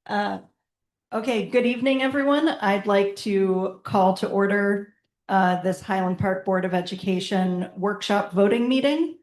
Okay, good evening, everyone. I'd like to call to order this Highland Park Board of Education workshop voting meeting.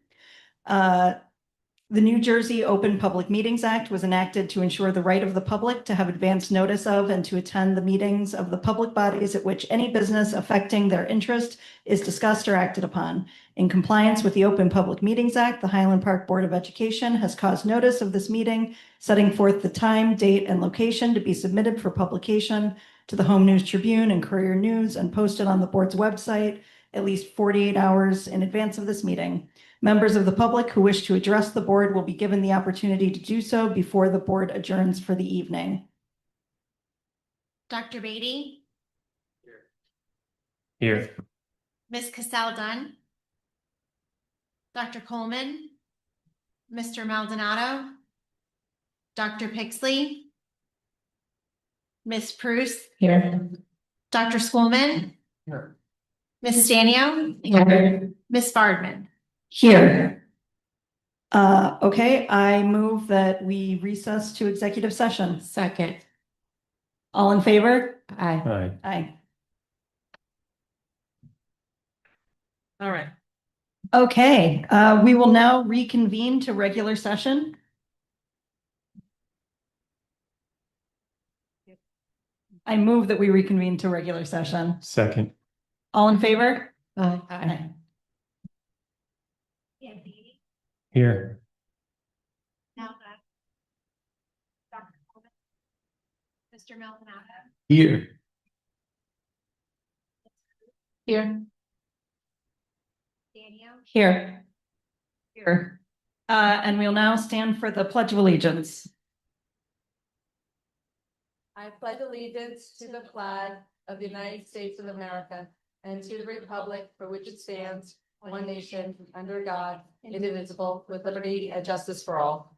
The New Jersey Open Public Meetings Act was enacted to ensure the right of the public to have advance notice of and to attend the meetings of the public bodies at which any business affecting their interest is discussed or acted upon. In compliance with the Open Public Meetings Act, the Highland Park Board of Education has caused notice of this meeting, setting forth the time, date, and location to be submitted for publication to the Home News Tribune and Courier News and posted on the board's website at least 48 hours in advance of this meeting. Members of the public who wish to address the board will be given the opportunity to do so before the board adjourns for the evening. Dr. Beatty? Here. Ms. Cassell-Dunn? Dr. Coleman? Mr. Maldonado? Dr. Pixley? Ms. Pruce? Here. Dr. Schoolman? Here. Ms. Stanio? Here. Ms. Bardman? Here. Okay, I move that we recess to executive session. Second. All in favor? Aye. Aye. Aye. All right. Okay, we will now reconvene to regular session. I move that we reconvene to regular session. Second. All in favor? Aye. Aye. Here. Dr. Coleman? Mr. Maldonado? Here. Here. Stanio? Here. Here. And we'll now stand for the Pledge of Allegiance. I pledge allegiance to the flag of the United States of America and to the republic for which it stands, one nation, under God, indivisible, with liberty and justice for all.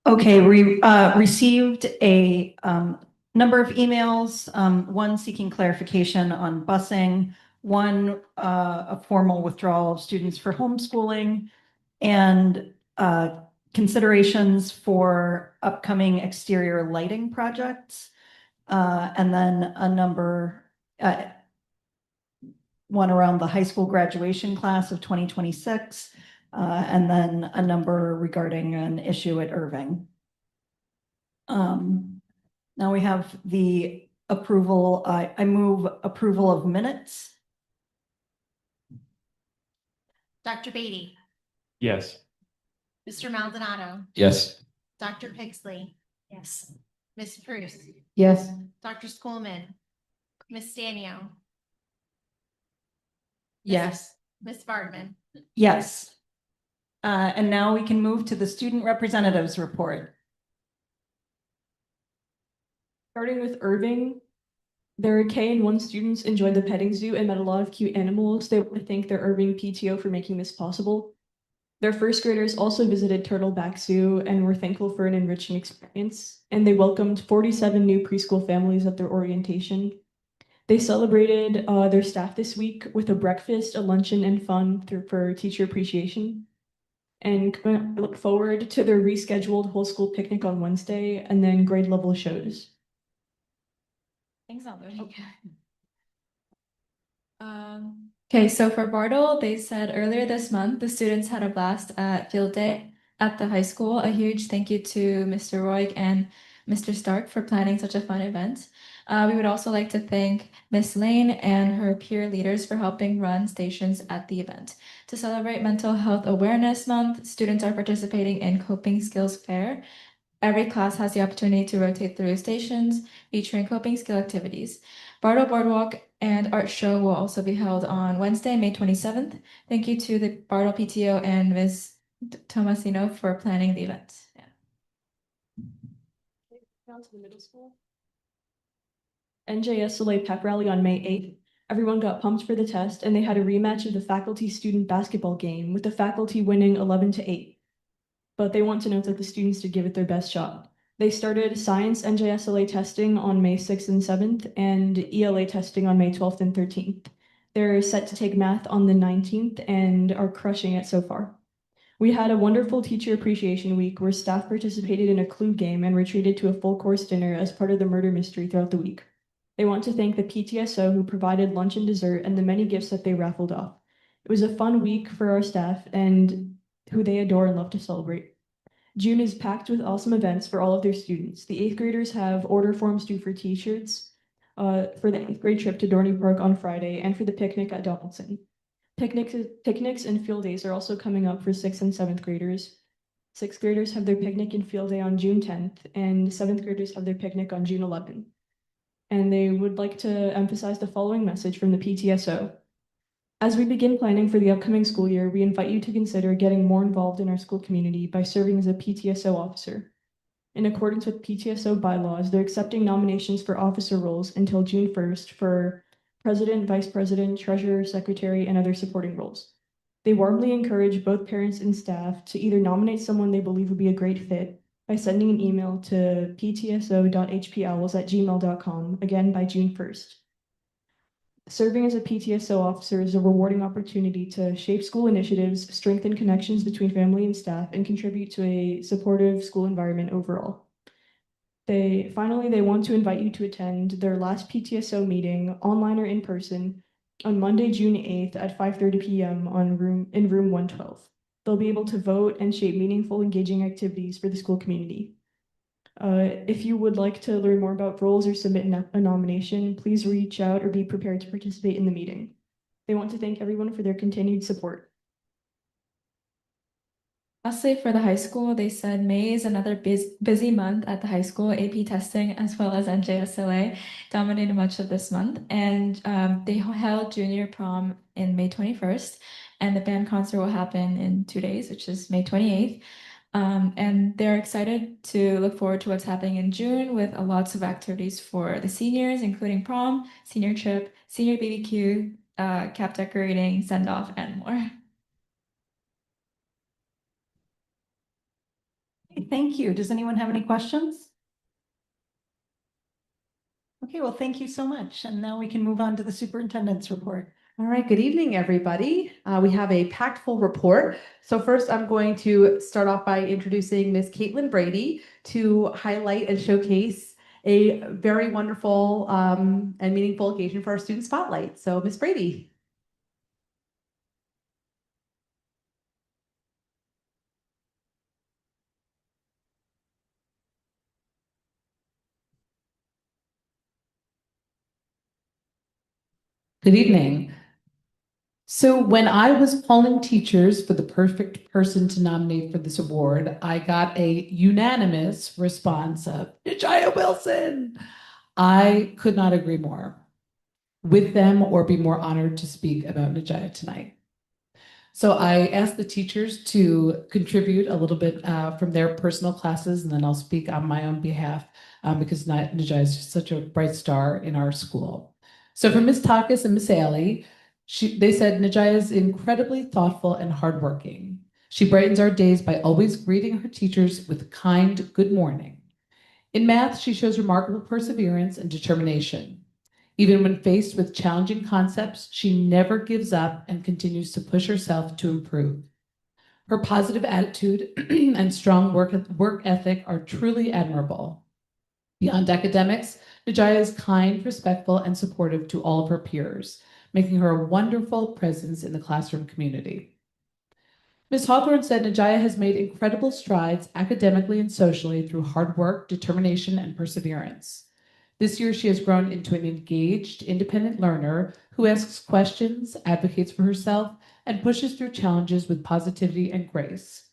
Okay, we received a number of emails, one seeking clarification on busing, one a formal withdrawal of students for homeschooling, and considerations for upcoming exterior lighting projects, and then a number, one around the high school graduation class of 2026, and then a number regarding an issue at Irving. Now we have the approval. I move approval of minutes. Dr. Beatty? Yes. Mr. Maldonado? Yes. Dr. Pixley? Yes. Ms. Pruce? Yes. Dr. Schoolman? Ms. Stanio? Yes. Ms. Bardman? Yes. And now we can move to the student representatives report. Starting with Irving, their K-1 students enjoyed the petting zoo and met a lot of cute animals. They want to thank their Irving PTO for making this possible. Their first graders also visited Turtleback Zoo and were thankful for an enriching experience. And they welcomed 47 new preschool families at their orientation. They celebrated their staff this week with a breakfast, a luncheon, and fun for teacher appreciation. And look forward to their rescheduled whole school picnic on Wednesday and then grade level shows. Thanks, Albert. Okay. Okay, so for Bartle, they said earlier this month, the students had a blast at field day at the high school. A huge thank you to Mr. Roig and Mr. Stark for planning such a fun event. We would also like to thank Miss Lane and her peer leaders for helping run stations at the event. To celebrate Mental Health Awareness Month, students are participating in Coping Skills Fair. Every class has the opportunity to rotate through stations featuring coping skill activities. Bartle Boardwalk and Art Show will also be held on Wednesday, May 27th. Thank you to the Bartle PTO and Ms. Tomasino for planning the event. Yeah. Down to the middle school. NJSLA pep rally on May 8th. Everyone got pumped for the test and they had a rematch of the faculty-student basketball game with the faculty winning 11-8. But they want to note that the students did give it their best shot. They started science NJSLA testing on May 6th and 7th and ELA testing on May 12th and 13th. They're set to take math on the 19th and are crushing it so far. We had a wonderful teacher appreciation week where staff participated in a clue game and were treated to a full course dinner as part of the murder mystery throughout the week. They want to thank the PTSO who provided lunch and dessert and the many gifts that they raffled off. It was a fun week for our staff and who they adore and love to celebrate. June is packed with awesome events for all of their students. The 8th graders have order forms due for t-shirts for the 8th grade trip to Dorney Park on Friday and for the picnic at Donaldson. Picnics and field days are also coming up for 6th and 7th graders. 6th graders have their picnic and field day on June 10th, and 7th graders have their picnic on June 11th. And they would like to emphasize the following message from the PTSO. As we begin planning for the upcoming school year, we invite you to consider getting more involved in our school community by serving as a PTSO officer. In accordance with PTSO bylaws, they're accepting nominations for officer roles until June 1st for president, vice president, treasurer, secretary, and other supporting roles. They warmly encourage both parents and staff to either nominate someone they believe would be a great fit by sending an email to ptso.hpowls@gmail.com, again by June 1st. Serving as a PTSO officer is a rewarding opportunity to shape school initiatives, strengthen connections between family and staff, and contribute to a supportive school environment overall. They want to invite you to attend their last PTSO meeting, online or in person, on Monday, June 8th at 5:30 p.m. in room 112. They'll be able to vote and shape meaningful, engaging activities for the school community. If you would like to learn more about roles or submit a nomination, please reach out or be prepared to participate in the meeting. They want to thank everyone for their continued support. Lastly, for the high school, they said May is another busy month at the high school. AP testing as well as NJSLA dominated much of this month. And they held junior prom in May 21st. And the band concert will happen in 2 days, which is May 28th. And they're excited to look forward to what's happening in June with lots of activities for the seniors, including prom, senior trip, senior BBQ, cap decorating, send-off, and more. Thank you. Does anyone have any questions? Okay, well, thank you so much. And now we can move on to the superintendent's report. All right, good evening, everybody. We have a packed full report. So first, I'm going to start off by introducing Ms. Caitlin Brady to highlight and showcase a very wonderful and meaningful occasion for our student spotlight. So Ms. Brady. Good evening. So when I was polling teachers for the perfect person to nominate for this award, I got a unanimous response of Nijaya Wilson. I could not agree more with them or be more honored to speak about Nijaya tonight. So I asked the teachers to contribute a little bit from their personal classes, and then I'll speak on my own behalf because Nijaya is just such a bright star in our school. So for Ms. Takas and Ms. Ailey, they said Nijaya is incredibly thoughtful and hardworking. She brightens our days by always greeting her teachers with a kind good morning. In math, she shows remarkable perseverance and determination. Even when faced with challenging concepts, she never gives up and continues to push herself to improve. Her positive attitude and strong work ethic are truly admirable. Beyond academics, Nijaya is kind, respectful, and supportive to all of her peers, making her a wonderful presence in the classroom community. Ms. Hawthorne said Nijaya has made incredible strides academically and socially through hard work, determination, and perseverance. This year, she has grown into an engaged, independent learner who asks questions, advocates for herself, and pushes through challenges with positivity and grace.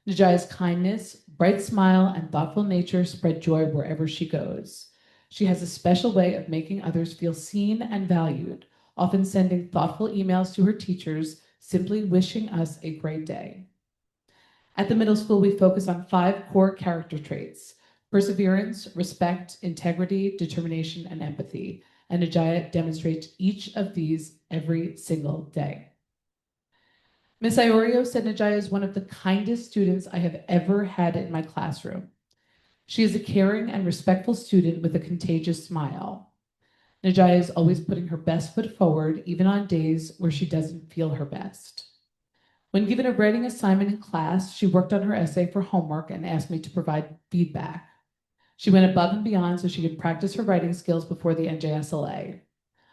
Nijaya's kindness, bright smile, and thoughtful nature spread joy wherever she goes. She has a special way of making others feel seen and valued, often sending thoughtful emails to her teachers, simply wishing us a great day. At the middle school, we focus on 5 core character traits: perseverance, respect, integrity, determination, and empathy. And Nijaya demonstrates each of these every single day. Ms. Iorio said Nijaya is one of the kindest students I have ever had in my classroom. She is a caring and respectful student with a contagious smile. Najaya is always putting her best foot forward, even on days where she doesn't feel her best. When given a writing assignment in class, she worked on her essay for homework and asked me to provide feedback. She went above and beyond so she could practice her writing skills before the NJSLA.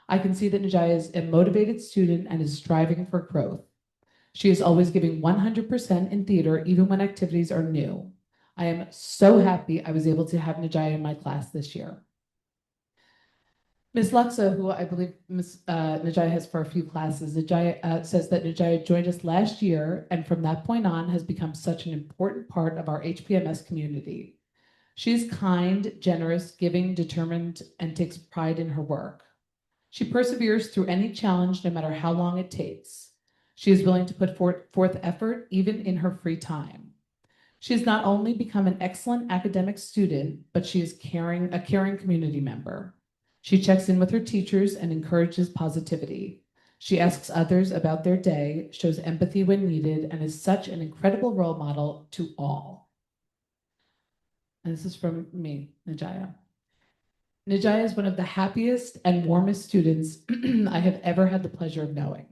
I can see that Najaya is a motivated student and is striving for growth. She is always giving 100% in theater, even when activities are new. I am so happy I was able to have Najaya in my class this year. Ms. Luxa, who I believe Ms. Najaya has for a few classes, Najaya says that Najaya joined us last year and from that point on has become such an important part of our HPMS community. She is kind, generous, giving, determined, and takes pride in her work. She perseveres through any challenge, no matter how long it takes. She is willing to put forth effort, even in her free time. She has not only become an excellent academic student, but she is a caring community member. She checks in with her teachers and encourages positivity. She asks others about their day, shows empathy when needed, and is such an incredible role model to all. And this is from me, Najaya. Najaya is one of the happiest and warmest students I have ever had the pleasure of knowing.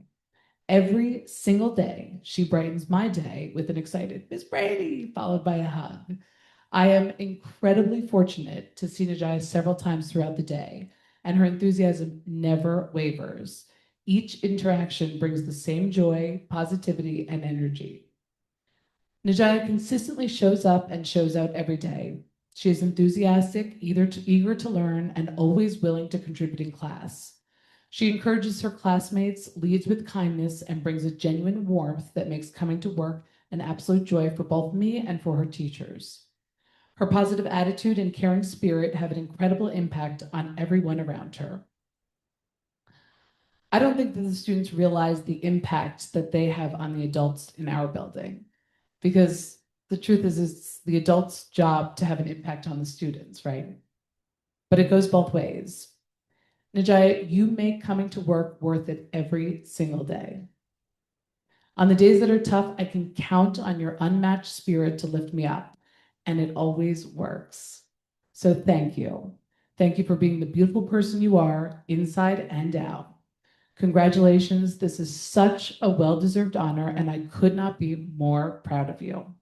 Every single day, she brightens my day with an excited Miss Brady, followed by a hug. I am incredibly fortunate to see Najaya several times throughout the day, and her enthusiasm never wavers. Each interaction brings the same joy, positivity, and energy. Najaya consistently shows up and shows out every day. She is enthusiastic, eager to learn, and always willing to contribute in class. She encourages her classmates, leads with kindness, and brings a genuine warmth that makes coming to work an absolute joy for both me and for her teachers. Her positive attitude and caring spirit have an incredible impact on everyone around her. I don't think that the students realize the impact that they have on the adults in our building, because the truth is it's the adults' job to have an impact on the students, right? But it goes both ways. Najaya, you make coming to work worth it every single day. On the days that are tough, I can count on your unmatched spirit to lift me up, and it always works. So thank you. Thank you for being the beautiful person you are, inside and out. Congratulations. This is such a well-deserved honor, and I could not be more proud of you.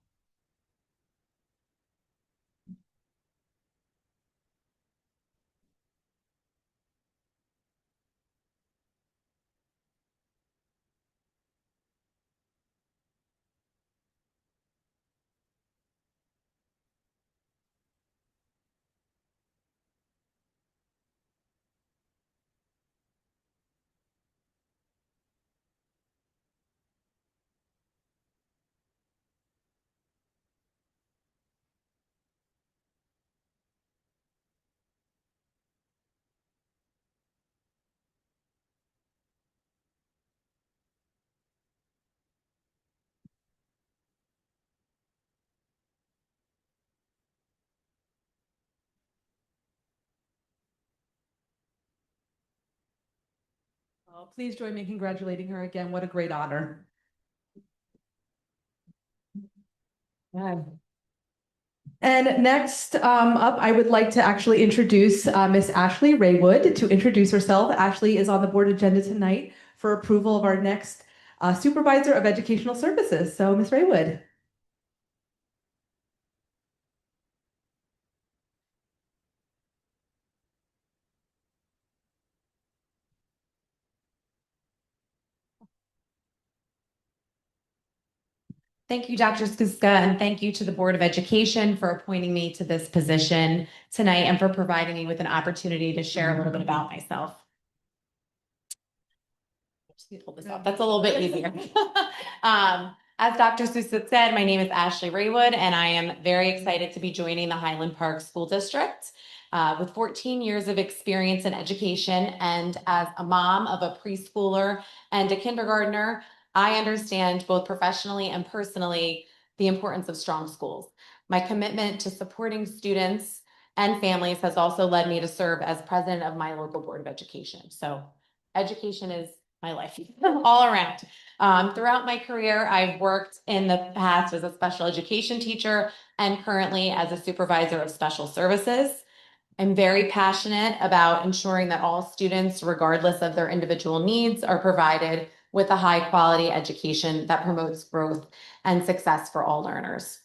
Oh, please join me in congratulating her again. What a great honor. And next up, I would like to actually introduce Miss Ashley Raywood to introduce herself. Ashley is on the board agenda tonight for approval of our next Supervisor of Educational Services. So Miss Raywood. Thank you, Dr. Skuska, and thank you to the Board of Education for appointing me to this position tonight and for providing me with an opportunity to share a little bit about myself. Just need to hold this up. That's a little bit easier. As Dr. Skuska said, my name is Ashley Raywood, and I am very excited to be joining the Highland Park School District. With 14 years of experience in education and as a mom of a preschooler and a kindergartner, I understand both professionally and personally the importance of strong schools. My commitment to supporting students and families has also led me to serve as president of my local board of education. So education is my life all around. Throughout my career, I've worked in the past as a special education teacher and currently as a supervisor of special services. I'm very passionate about ensuring that all students, regardless of their individual needs, are provided with a high quality education that promotes growth and success for all learners.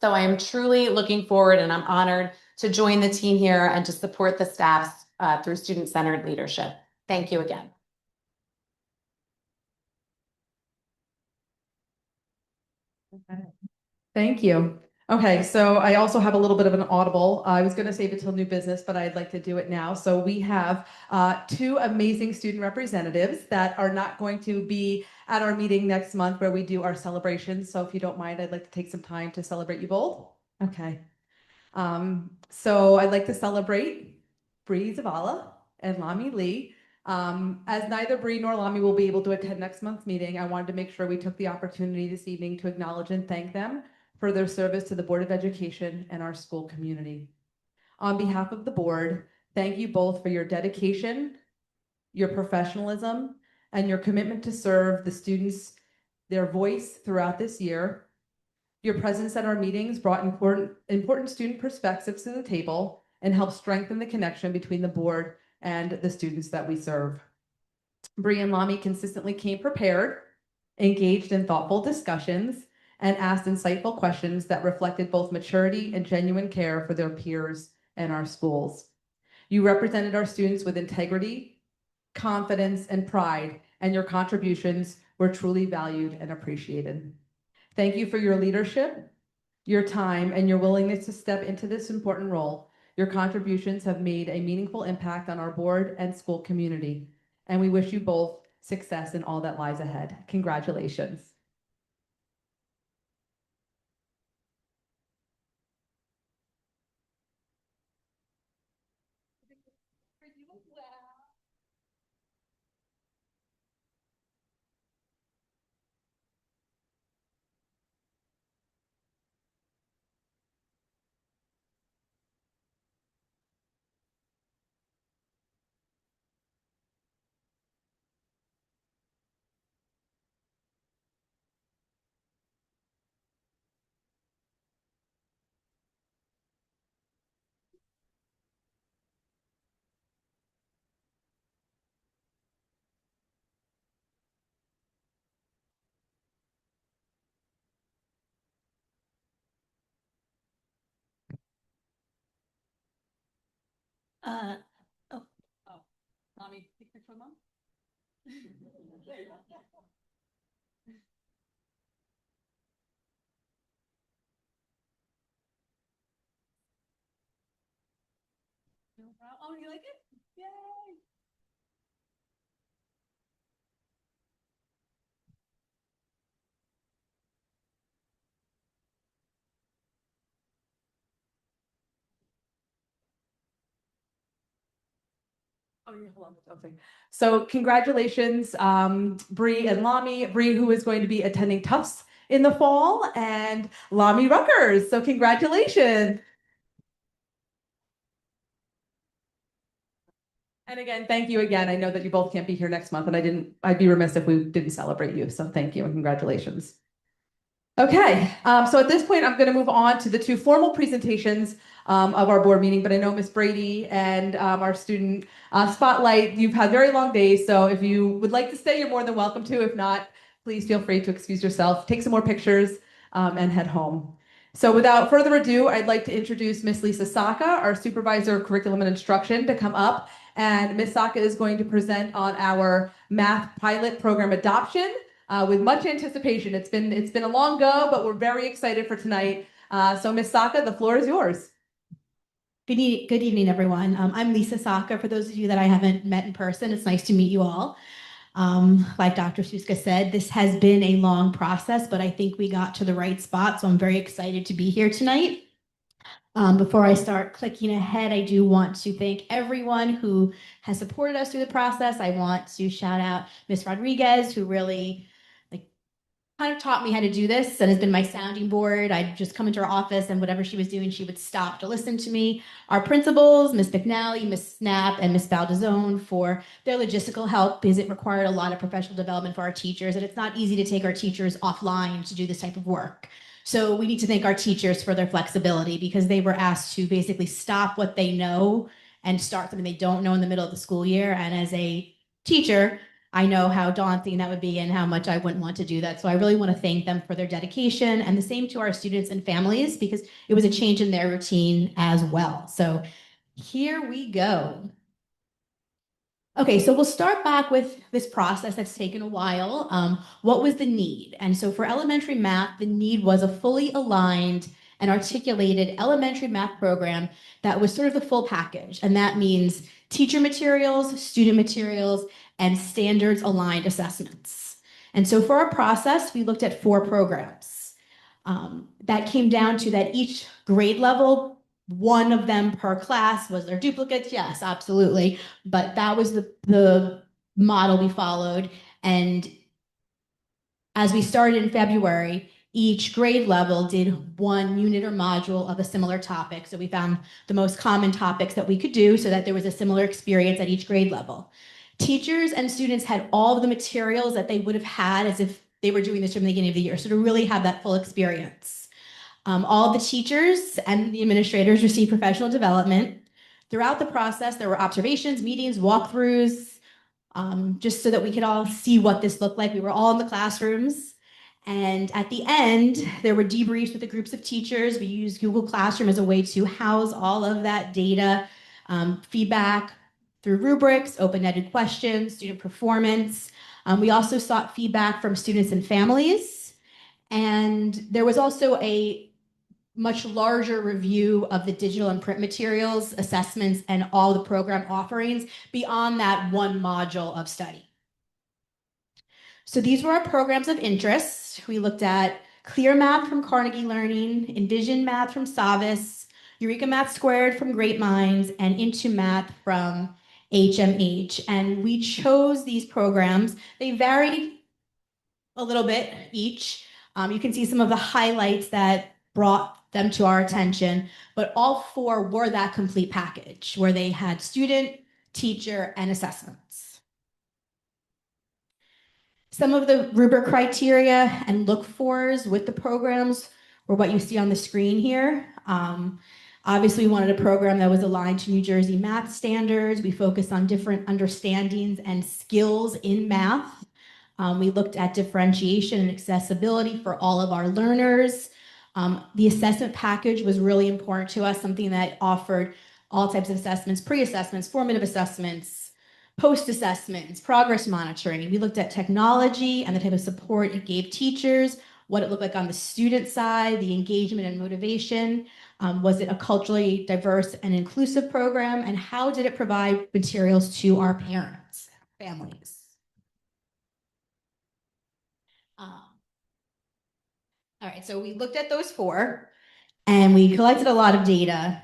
So I am truly looking forward and I'm honored to join the team here and to support the staff through student-centered leadership. Thank you again. Thank you. Okay, so I also have a little bit of an audible. I was going to save it till new business, but I'd like to do it now. So we have two amazing student representatives that are not going to be at our meeting next month where we do our celebrations. So if you don't mind, I'd like to take some time to celebrate you both. Okay. So I'd like to celebrate Bree Zavala and Lami Lee. As neither Bree nor Lami will be able to attend next month's meeting, I wanted to make sure we took the opportunity this evening to acknowledge and thank them for their service to the Board of Education and our school community. On behalf of the board, thank you both for your dedication, your professionalism, and your commitment to serve the students, their voice throughout this year. Your presence at our meetings brought important student perspectives to the table and helped strengthen the connection between the board and the students that we serve. Bree and Lami consistently came prepared, engaged in thoughtful discussions, and asked insightful questions that reflected both maturity and genuine care for their peers and our schools. You represented our students with integrity, confidence, and pride, and your contributions were truly valued and appreciated. Thank you for your leadership, your time, and your willingness to step into this important role. Your contributions have made a meaningful impact on our board and school community, and we wish you both success in all that lies ahead. Congratulations. Uh, Lami, take picture of mom. Oh, you like it? Yay! Oh, yeah, hold on. Okay. So congratulations, Bree and Lami. Bree, who is going to be attending Tufts in the fall, and Lami Rutgers. So congratulations. And again, thank you again. I know that you both can't be here next month, and I'd be remiss if we didn't celebrate you. So thank you and congratulations. Okay, so at this point, I'm going to move on to the two formal presentations of our board meeting, but I know Miss Brady and our student spotlight, you've had very long days, so if you would like to stay, you're more than welcome to. If not, please feel free to excuse yourself, take some more pictures, and head home. So without further ado, I'd like to introduce Miss Lisa Saka, our supervisor of curriculum and instruction, to come up. And Miss Saka is going to present on our math pilot program adoption. With much anticipation. It's been a long go, but we're very excited for tonight. So Ms. Saka, the floor is yours. Good evening, everyone. I'm Lisa Saka. For those of you that I haven't met in person, it's nice to meet you all. Like Dr. Suska said, this has been a long process, but I think we got to the right spot. So I'm very excited to be here tonight. Before I start clicking ahead, I do want to thank everyone who has supported us through the process. I want to shout out Ms. Rodriguez, who really kind of taught me how to do this and has been my sounding board. I'd just come into her office and whatever she was doing, she would stop to listen to me. Our principals, Ms. McNally, Ms. Snap, and Ms. Baldazone for their logistical help because it required a lot of professional development for our teachers and it's not easy to take our teachers offline to do this type of work. So we need to thank our teachers for their flexibility because they were asked to basically stop what they know and start something they don't know in the middle of the school year. And as a teacher, I know how daunting that would be and how much I wouldn't want to do that. So I really want to thank them for their dedication, and the same to our students and families because it was a change in their routine as well. So here we go. Okay, so we'll start back with this process that's taken a while. What was the need? And so for elementary math, the need was a fully aligned and articulated elementary math program that was sort of the full package. And that means teacher materials, student materials, and standards aligned assessments. And so for our process, we looked at 4 programs. That came down to that each grade level, one of them per class. Was there duplicates? Yes, absolutely. But that was the model we followed. And as we started in February, each grade level did 1 unit or module of a similar topic. So we found the most common topics that we could do so that there was a similar experience at each grade level. Teachers and students had all of the materials that they would have had as if they were doing this from the beginning of the year. So to really have that full experience. All the teachers and the administrators received professional development. Throughout the process, there were observations, meetings, walkthroughs, just so that we could all see what this looked like. We were all in the classrooms. And at the end, there were debriefs with the groups of teachers. We used Google Classroom as a way to house all of that data, feedback through rubrics, open-ended questions, student performance. We also sought feedback from students and families. And there was also a much larger review of the digital and print materials, assessments, and all the program offerings beyond that 1 module of study. So these were our programs of interest. We looked at Clear Math from Carnegie Learning, Envision Math from Savvis, Eureka Math Squared from Great Minds, and Into Math from HMH. And we chose these programs. They varied a little bit each. You can see some of the highlights that brought them to our attention, but all 4 were that complete package where they had student, teacher, and assessments. Some of the rubric criteria and look-fors with the programs were what you see on the screen here. Obviously, we wanted a program that was aligned to New Jersey math standards. We focused on different understandings and skills in math. We looked at differentiation and accessibility for all of our learners. The assessment package was really important to us, something that offered all types of assessments, pre-assessments, formative assessments, post-assessments, progress monitoring. We looked at technology and the type of support it gave teachers, what it looked like on the student side, the engagement and motivation. Was it a culturally diverse and inclusive program? And how did it provide materials to our parents, families? All right, so we looked at those 4 and we collected a lot of data.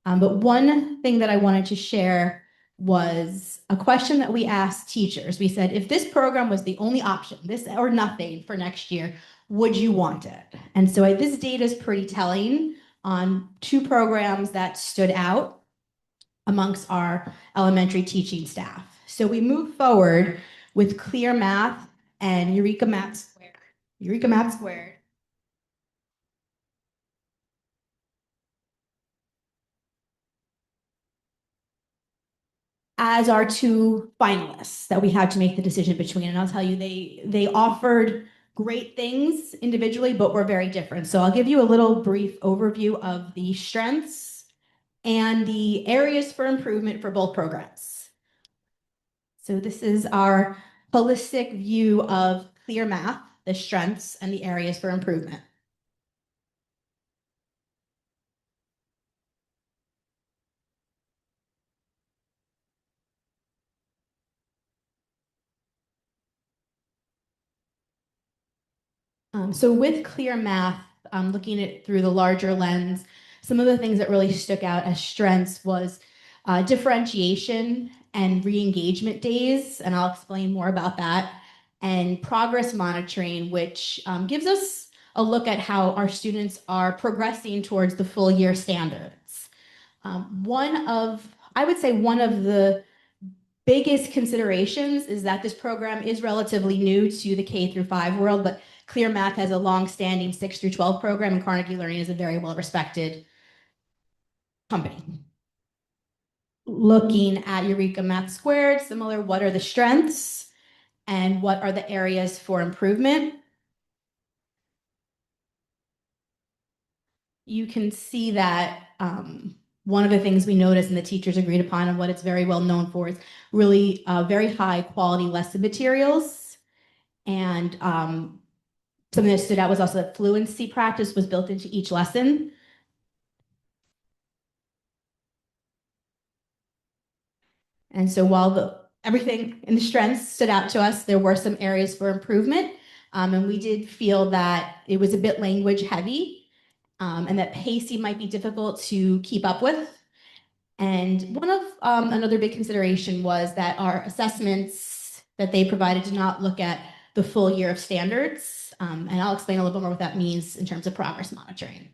But one thing that I wanted to share was a question that we asked teachers. We said, if this program was the only option, this or nothing for next year, would you want it? And so this data is pretty telling on 2 programs that stood out amongst our elementary teaching staff. So we moved forward with Clear Math and Eureka Math Squared. Eureka Math Squared. As our 2 finalists that we had to make the decision between. And I'll tell you, they offered great things individually, but were very different. So I'll give you a little brief overview of the strengths and the areas for improvement for both programs. So this is our holistic view of Clear Math, the strengths and the areas for improvement. So with Clear Math, looking at it through the larger lens, some of the things that really stuck out as strengths was differentiation and re-engagement days, and I'll explain more about that, and progress monitoring, which gives us a look at how our students are progressing towards the full year standards. I would say one of the biggest considerations is that this program is relatively new to the K through 5 world, but Clear Math has a long-standing 6 through 12 program, and Carnegie Learning is a very well-respected company. Looking at Eureka Math Squared, similar, what are the strengths and what are the areas for improvement? You can see that one of the things we noticed and the teachers agreed upon and what it's very well known for is really very high quality lesson materials. And something that stood out was also that fluency practice was built into each lesson. And so while everything in the strengths stood out to us, there were some areas for improvement. And we did feel that it was a bit language heavy and that pacing might be difficult to keep up with. And one of another big consideration was that our assessments that they provided did not look at the full year of standards. And I'll explain a little bit more what that means in terms of progress monitoring.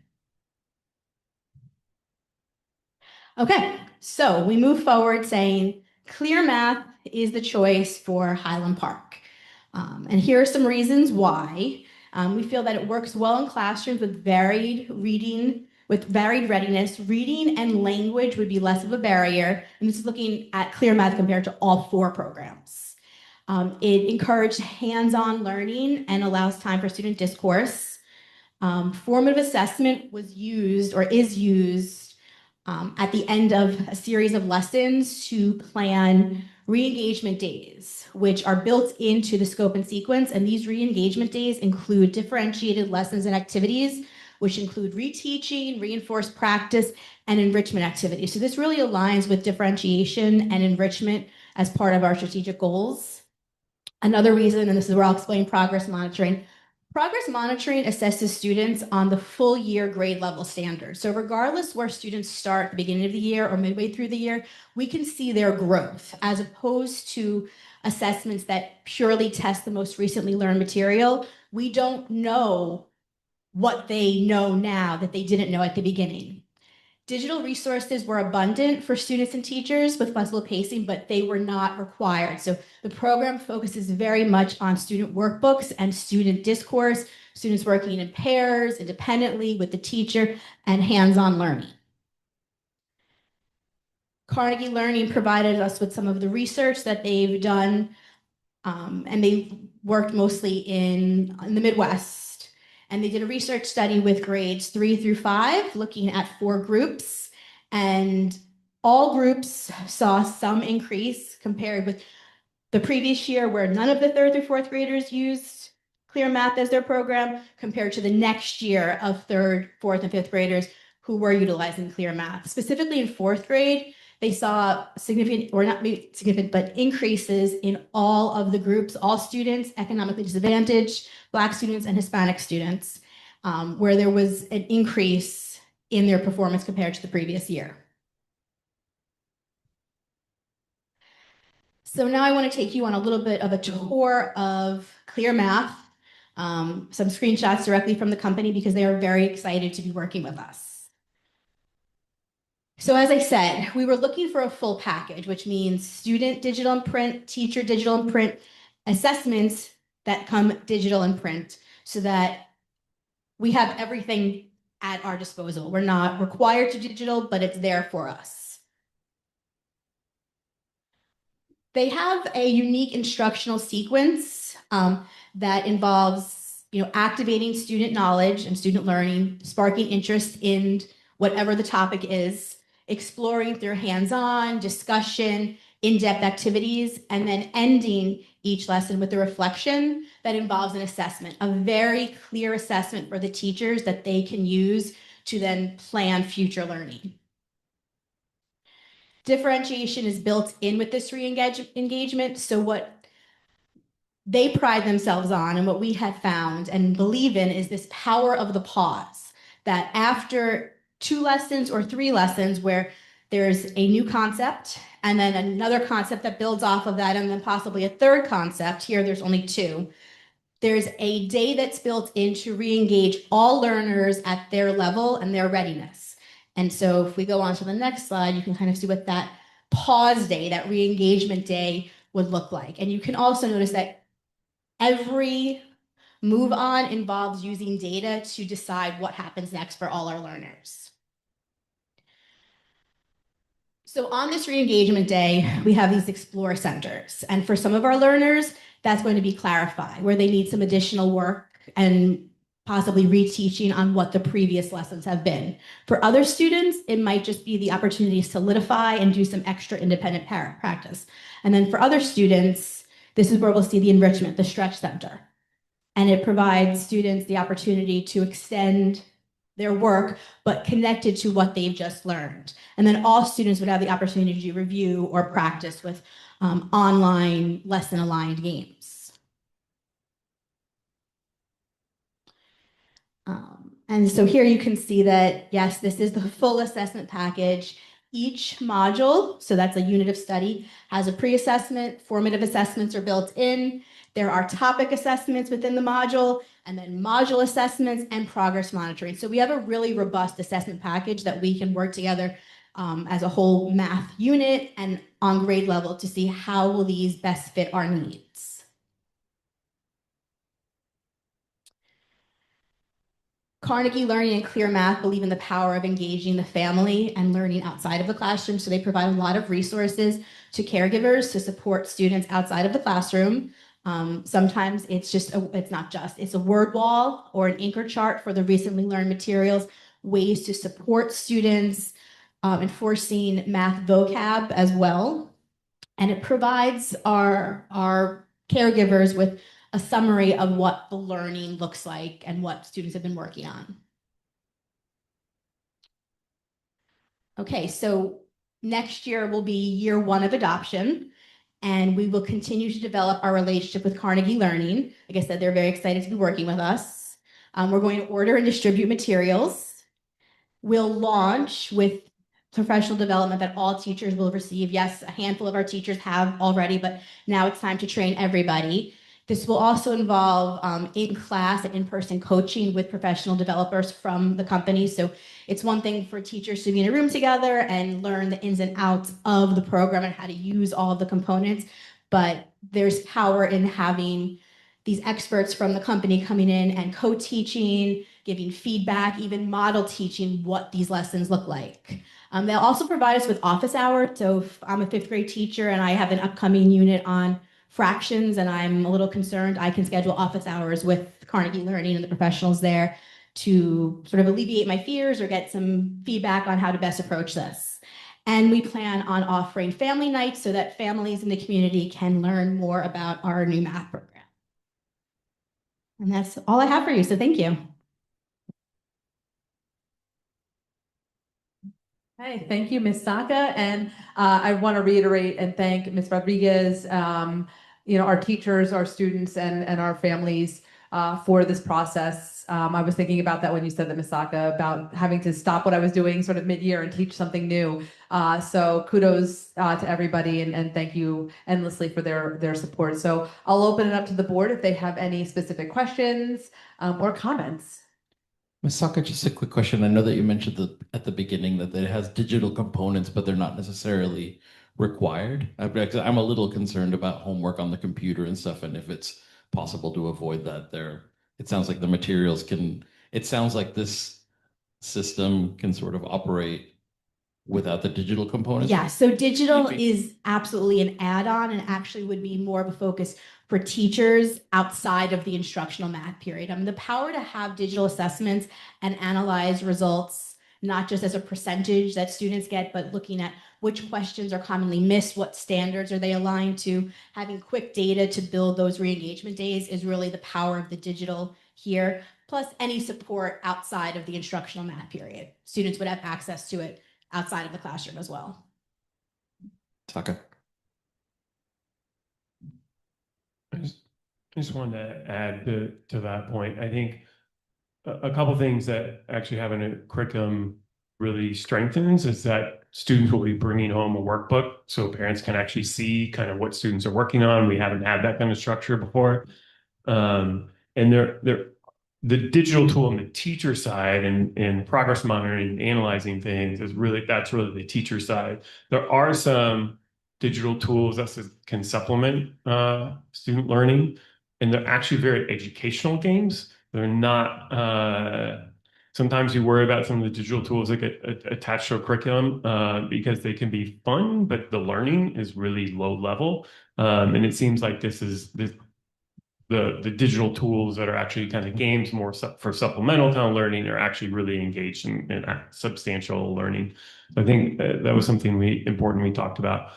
Okay, so we move forward saying Clear Math is the choice for Highland Park. And here are some reasons why. We feel that it works well in classrooms with varied readiness. Reading and language would be less of a barrier. And this is looking at Clear Math compared to all 4 programs. It encouraged hands-on learning and allows time for student discourse. Formative assessment was used or is used at the end of a series of lessons to plan re-engagement days, which are built into the scope and sequence. And these re-engagement days include differentiated lessons and activities, which include reteaching, reinforced practice, and enrichment activities. So this really aligns with differentiation and enrichment as part of our strategic goals. Another reason, and this is where I'll explain progress monitoring. Progress monitoring assesses students on the full year grade level standard. So regardless where students start at the beginning of the year or midway through the year, we can see their growth as opposed to assessments that purely test the most recently learned material. We don't know what they know now that they didn't know at the beginning. Digital resources were abundant for students and teachers with flexible pacing, but they were not required. So the program focuses very much on student workbooks and student discourse, students working in pairs, independently with the teacher, and hands-on learning. Carnegie Learning provided us with some of the research that they've done, and they worked mostly in the Midwest. And they did a research study with grades 3 through 5, looking at 4 groups. And all groups saw some increase compared with the previous year, where none of the 3rd through 4th graders used Clear Math as their program, compared to the next year of 3rd, 4th, and 5th graders who were utilizing Clear Math. Specifically in 4th grade, they saw significant, or not significant, but increases in all of the groups, all students, economically disadvantaged, Black students, and Hispanic students, where there was an increase in their performance compared to the previous year. So now I want to take you on a little bit of a tour of Clear Math, some screenshots directly from the company because they are very excited to be working with us. So as I said, we were looking for a full package, which means student digital and print, teacher digital and print, assessments that come digital and print, so that we have everything at our disposal. We're not required to digital, but it's there for us. They have a unique instructional sequence that involves, activating student knowledge and student learning, sparking interest in whatever the topic is, exploring through hands-on, discussion, in-depth activities, and then ending each lesson with a reflection that involves an assessment, a very clear assessment for the teachers that they can use to then plan future learning. Differentiation is built in with this re-engagement. So what they pride themselves on and what we have found and believe in is this power of the pause, that after 2 lessons or 3 lessons where there's a new concept and then another concept that builds off of that and then possibly a 3rd concept, here there's only 2, there's a day that's built in to re-engage all learners at their level and their readiness. And so if we go on to the next slide, you can kind of see what that pause day, that re-engagement day would look like. And you can also notice that every Move on involves using data to decide what happens next for all our learners. So on this re-engagement day, we have these explore centers. And for some of our learners, that's going to be clarify, where they need some additional work and possibly reteaching on what the previous lessons have been. For other students, it might just be the opportunity to solidify and do some extra independent practice. And then for other students, this is where we'll see the enrichment, the stretch center. And it provides students the opportunity to extend their work, but connected to what they've just learned. And then all students would have the opportunity to review or practice with online lesson-aligned games. And so here you can see that, yes, this is the full assessment package. Each module, so that's a unit of study, has a pre-assessment, formative assessments are built in. There are topic assessments within the module, and then module assessments and progress monitoring. So we have a really robust assessment package that we can work together as a whole math unit and on grade level to see how will these best fit our needs. Carnegie Learning and Clear Math believe in the power of engaging the family and learning outside of the classroom. So they provide a lot of resources to caregivers to support students outside of the classroom. Sometimes it's a word wall or an anchor chart for the recently learned materials, ways to support students, enforcing math vocab as well. And it provides our caregivers with a summary of what the learning looks like and what students have been working on. Okay, so next year will be year 1 of adoption, and we will continue to develop our relationship with Carnegie Learning. Like I said, they're very excited to be working with us. We're going to order and distribute materials. We'll launch with professional development that all teachers will receive. Yes, a handful of our teachers have already, but now it's time to train everybody. This will also involve in-class and in-person coaching with professional developers from the company. So it's one thing for teachers to be in a room together and learn the ins and outs of the program and how to use all of the components, but there's power in having these experts from the company coming in and co-teaching, giving feedback, even model teaching what these lessons look like. They'll also provide us with office hours. So if I'm a 5th grade teacher and I have an upcoming unit on fractions and I'm a little concerned, I can schedule office hours with Carnegie Learning and the professionals there to sort of alleviate my fears or get some feedback on how to best approach this. And we plan on offering family nights so that families in the community can learn more about our new math program. And that's all I have for you, so thank you. Hey, thank you, Ms. Saka. And I want to reiterate and thank Ms. Rodriguez, our teachers, our students, and our families for this process. I was thinking about that when you said that, Ms. Saka, about having to stop what I was doing sort of mid-year and teach something new. So kudos to everybody, and thank you endlessly for their support. So I'll open it up to the board if they have any specific questions or comments. Ms. Saka, just a quick question. I know that you mentioned at the beginning that it has digital components, but they're not necessarily required. I'm a little concerned about homework on the computer and stuff, and if it's possible to avoid that there. It sounds like the materials it sounds like this system can sort of operate without the digital components? Yeah, so digital is absolutely an add-on and actually would be more of a focus for teachers outside of the instructional math period. The power to have digital assessments and analyze results, not just as a percentage that students get, but looking at which questions are commonly missed, what standards are they aligned to, having quick data to build those re-engagement days is really the power of the digital here, plus any support outside of the instructional math period. Students would have access to it outside of the classroom as well. Saka. I just wanted to add to that point. I think a couple things that actually having a curriculum really strengthens is that students will be bringing home a workbook so parents can actually see kind of what students are working on. We haven't had that kind of structure before. And the digital tool on the teacher side and progress monitoring and analyzing things that's really the teacher side. There are some digital tools that can supplement student learning, and they're actually very educational games. They're not, sometimes you worry about some of the digital tools that get attached to a curriculum because they can be fun, but the learning is really low level. And it seems like the digital tools that are actually kind of games more for supplemental kind of learning are actually really engaged in substantial learning. So I think that was something important we talked about.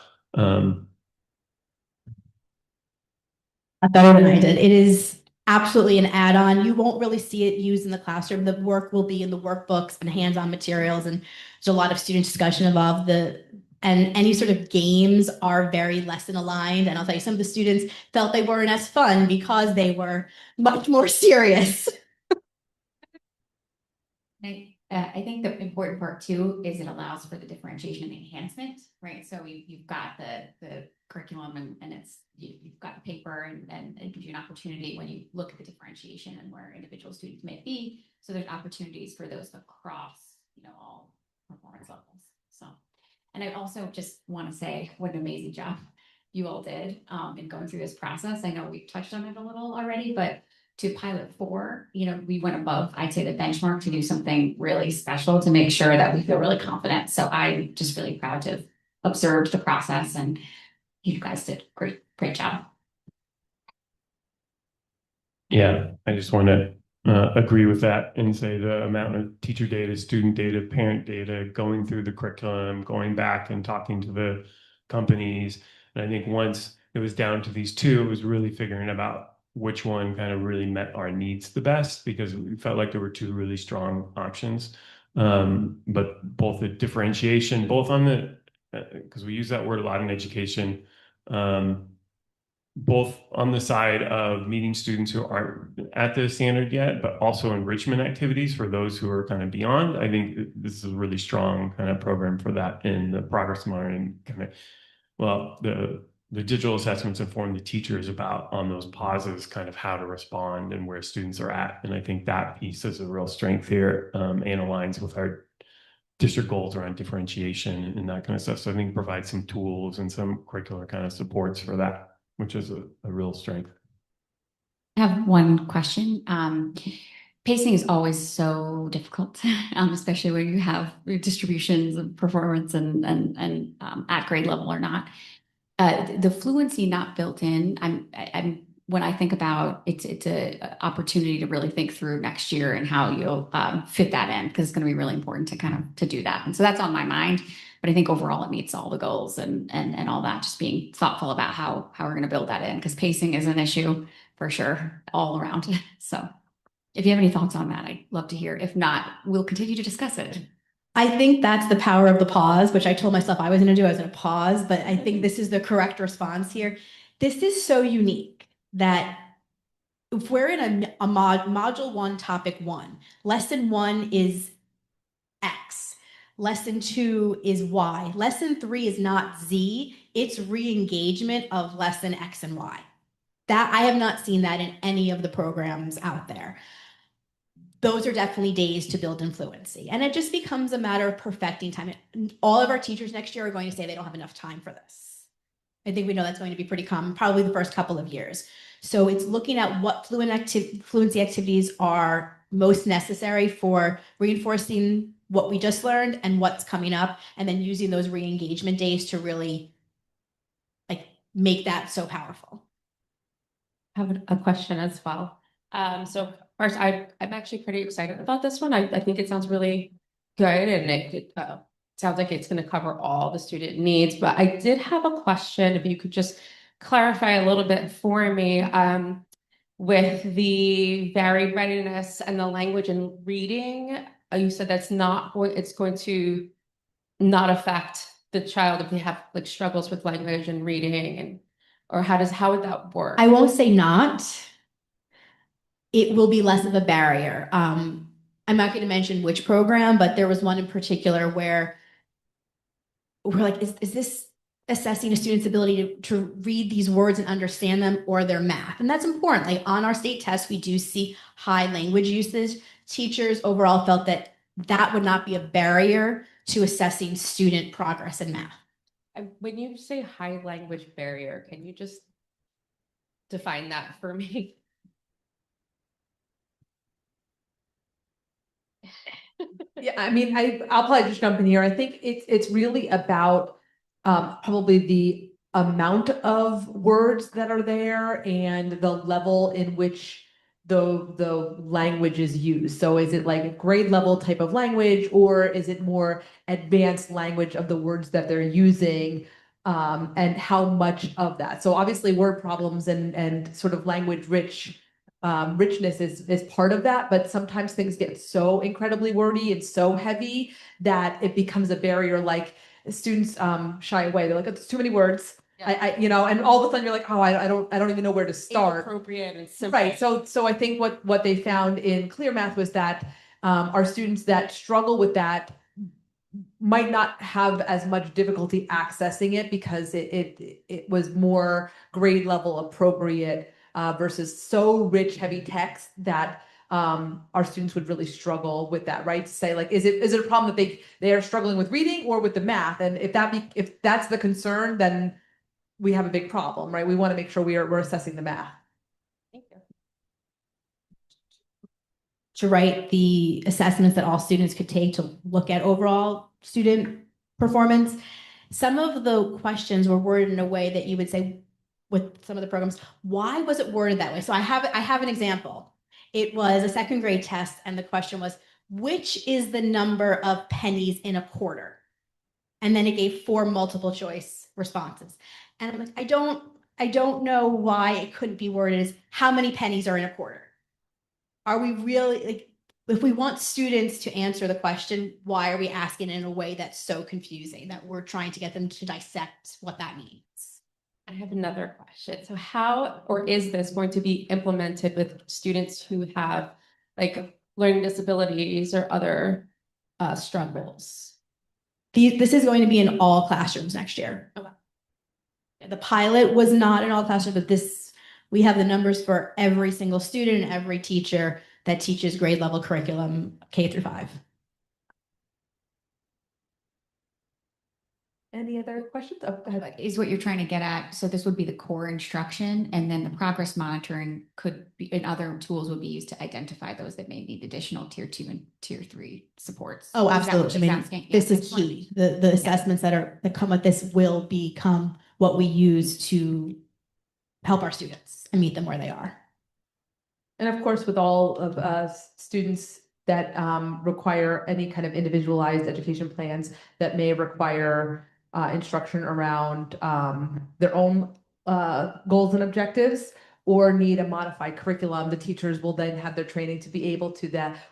Better than I did. It is absolutely an add-on. You won't really see it used in the classroom. The work will be in the workbooks and hands-on materials, and there's a lot of student discussion involved. And any sort of games are very lesson aligned. And I'll tell you, some of the students felt they weren't as fun because they were much more serious. I think the important part too is it allows for the differentiation and enhancement, right? So you've got the curriculum and you've got the paper and it gives you an opportunity when you look at the differentiation and where individual students may be. So there's opportunities for those across, all performance levels. So, and I also just want to say what an amazing job you all did in going through this process. I know we touched on it a little already, but to pilot 4, we went above, I'd say, the benchmark to do something really special to make sure that we feel really confident. So I'm just really proud to have observed the process, and you guys did great job. Yeah, I just want to agree with that and say the amount of teacher data, student data, parent data, going through the curriculum, going back and talking to the companies. And I think once it was down to these 2, it was really figuring about which one kind of really met our needs the best, because we felt like there were 2 really strong options. But both the differentiation, both on the, because we use that word a lot in education, both on the side of meeting students who aren't at the standard yet, but also enrichment activities for those who are kind of beyond. I think this is a really strong kind of program for that in the progress monitoring kind of, well, the digital assessments inform the teachers about on those pauses, kind of how to respond and where students are at. And I think that piece is a real strength here and aligns with our district goals around differentiation and that kind of stuff. So I think it provides some tools and some curricular kind of supports for that, which is a real strength. I have one question. Pacing is always so difficult, especially when you have distributions of performance and at grade level or not. The fluency not built in, I'm when I think about it's a opportunity to really think through next year and how you'll fit that in, because it's going to be really important to do that. And so that's on my mind. But I think overall it meets all the goals and all that, just being thoughtful about how we're going to build that in, because pacing is an issue for sure all around. So if you have any thoughts on that, I'd love to hear. If not, we'll continue to discuss it. I think that's the power of the pause, which I told myself I was going to do. I was going to pause, but I think this is the correct response here. This is so unique that if we're in a module 1, topic 1, lesson 1 is X, lesson 2 is Y, lesson 3 is not Z, it's re-engagement of lesson X and Y. That I have not seen that in any of the programs out there. Those are definitely days to build in fluency. And it just becomes a matter of perfecting time. All of our teachers next year are going to say they don't have enough time for this. I think we know that's going to be pretty common, probably the first couple of years. So it's looking at what fluency activities are most necessary for reinforcing what we just learned and what's coming up, and then using those re-engagement days to really make that so powerful. I have a question as well. So first, I'm actually pretty excited about this one. I think it sounds really good, and it sounds like it's going to cover all the student needs. But I did have a question, if you could just clarify a little bit for me, with the varied readiness and the language and reading. You said that's it's going to not affect the child if they have struggles with language and reading, or how would that work? I won't say not. It will be less of a barrier. I'm not going to mention which program, but there was one in particular where we're like, is this assessing a student's ability to read these words and understand them, or their math? And that's important. Like on our state tests, we do see high language usage. Teachers overall felt that that would not be a barrier to assessing student progress in math. When you say high language barrier, can you just define that for me. Yeah, I mean, I'll probably just jump in here. I think it's really about probably the amount of words that are there and the level in which the language is used. So is it like grade level type of language, or is it more advanced language of the words that they're using? And how much of that? So obviously word problems and sort of language richness is part of that, but sometimes things get so incredibly wordy and so heavy that it becomes a barrier. Like students shy away. They're like, it's too many words. Yeah. You know, and all of a sudden you're like, oh, I don't even know where to start. Appropriate and simple. Right. So I think what they found in Clear Math was that our students that struggle with that might not have as much difficulty accessing it because it was more grade level appropriate versus so rich, heavy text that our students would really struggle with that, right? To say like, is it a problem that they are struggling with reading or with the math? And if that's the concern, then we have a big problem, right? We want to make sure we're assessing the math. Thank you. To write the assessments that all students could take to look at overall student performance. Some of the questions were worded in a way that you would say with some of the programs, why was it worded that way? So I have an example. It was a second grade test and the question was, which is the number of pennies in a quarter? And then it gave 4 multiple choice responses. And I'm like, I don't know why it couldn't be worded as how many pennies are in a quarter? Are we really like, if we want students to answer the question, why are we asking in a way that's so confusing that we're trying to get them to dissect what that means? I have another question. So how, or is this going to be implemented with students who have like learning disabilities or other struggles? This is going to be in all classrooms next year. Okay. The pilot was not in all classrooms, but we have the numbers for every single student and every teacher that teaches grade level curriculum K-5. Any other questions? Oh, go ahead. Is what you're trying to get at. So this would be the core instruction, and then the progress monitoring could be, and other tools would be used to identify those that may need additional tier 2 and tier 3 supports. Oh, Is that what absolutely. I she's mean, asking? this Yeah, is key. The assessments that come with this will become what we use to help our students and meet them where they are. And of course, with all of students that require any kind of individualized education plans that may require instruction around their own goals and objectives, or need a modified curriculum, the teachers will then have their training to be able to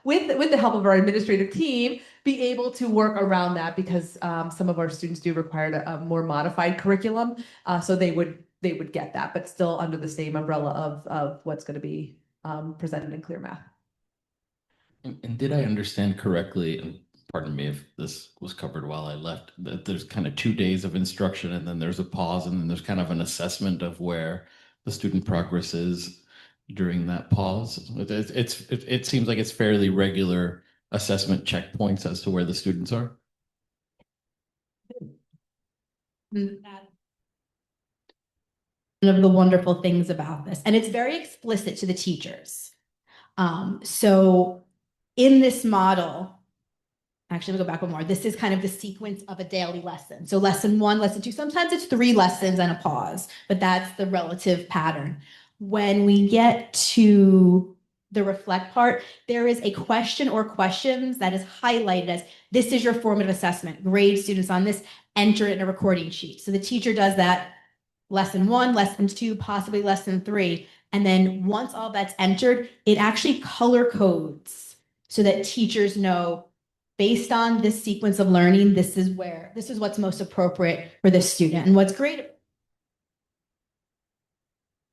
with the help of our administrative team, be able to work around that, because some of our students do require a more modified curriculum. So they would get that, but still under the same umbrella of what's going to be presented in Clear Math. And did I understand correctly, and pardon me if this was covered while I left, that there's kind of 2 days of instruction and then there's a pause and then there's kind of an assessment of where the student progress is during that pause? It seems like it's fairly regular assessment checkpoints as to where the students are. One of the wonderful things about this, and it's very explicit to the teachers. So in this model, actually, we'll go back one more. This is kind of the sequence of a daily lesson. So lesson 1, lesson 2, sometimes it's 3 lessons and a pause, but that's the relative pattern. When we get to the reflect part, there is a question or questions that is highlighted as, this is your formative assessment. Grade students on this, enter it in a recording sheet. So the teacher does that lesson 1, lesson 2, possibly lesson 3. And then once all that's entered, it actually color codes so that teachers know, based on this sequence of learning, this is what's most appropriate for this student. And what's great.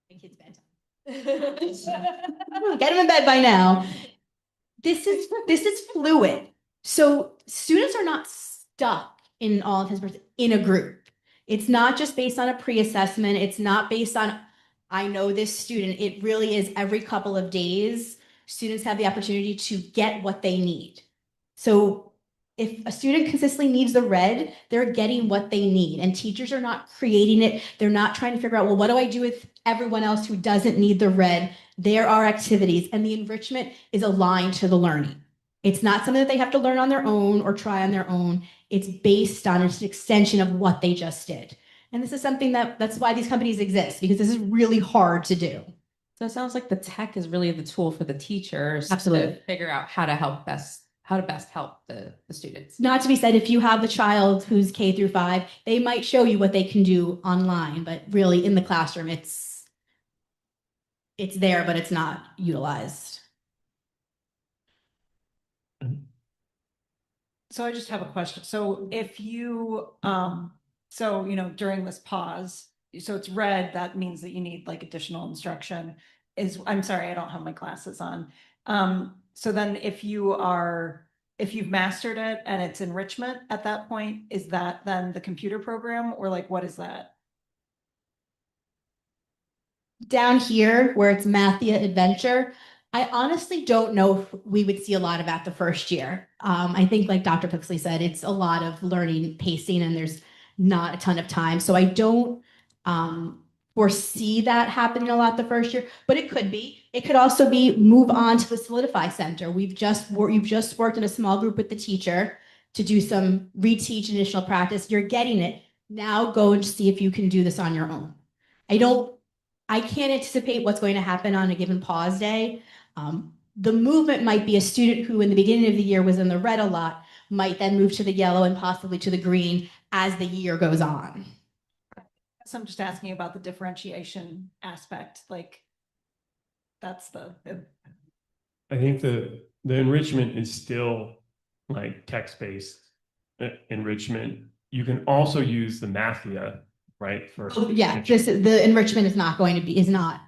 My kid's bedtime. Get them in bed by now. This is fluid. So students are not stuck in all of his in a group. It's not just based on a pre-assessment. It's not based on, I know this student. It really is every couple of days, students have the opportunity to get what they need. So if a student consistently needs the red, they're getting what they need. And teachers are not creating it. They're not trying to figure out, well, what do I do with everyone else who doesn't need the red? There are activities, and the enrichment is aligned to the learning. It's not something that they have to learn on their own or try on their own. It's based on, it's an extension of what they just did. And this is something that's why these companies exist, because this is really hard to do. So it sounds like the tech is really the tool for the teachers Absolutely. to figure out how to best help the students. Not to be said, if you have the child who's K through 5, they might show you what they can do online, but really in the classroom, it's there, but it's not utilized. So I just have a question. So if you, during this pause, so it's red, that means that you need like additional instruction I'm sorry, I don't have my glasses on. So then if you've mastered it and it's enrichment at that point, is that then the computer program, or like, what is that? Down here where it's Mathia Adventure, I honestly don't know if we would see a lot of that the first year. I think like Dr. Pixley said, it's a lot of learning pacing and there's not a ton of time. So I don't foresee that happening a lot the first year, but it could be. It could also be move on to the Solidify Center. You've just worked in a small group with the teacher to do some reteach and additional practice. You're getting it. Now go and see if you can do this on your own. I can't anticipate what's going to happen on a given pause day. The movement might be a student who in the beginning of the year was in the red a lot, might then move to the yellow and possibly to the green as the year goes on. So I'm just asking about the differentiation aspect, like that's I think the enrichment is still like text-based enrichment. You can also use the Mathia, right? Yeah, the enrichment is not.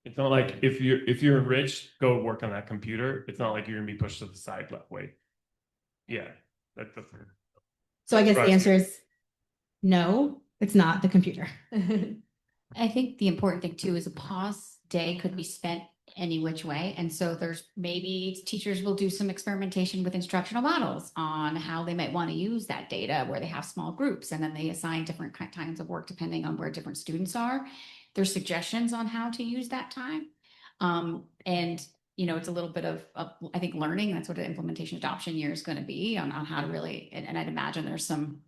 It's not like if you're enriched, go work on that computer. It's not like you're gonna be pushed to the side left way. Yeah, that's the thing. So I guess the answer is no, it's not the computer. I think the important thing too is a pause day could be spent any which way. And so there's maybe teachers will do some experimentation with instructional models on how they might want to use that data where they have small groups and then they assign different kinds of work depending on where different students are. There's suggestions on how to use that time. And it's a little bit of I think learning. That's what an implementation adoption year is going to be on how to really, and I'd imagine there's some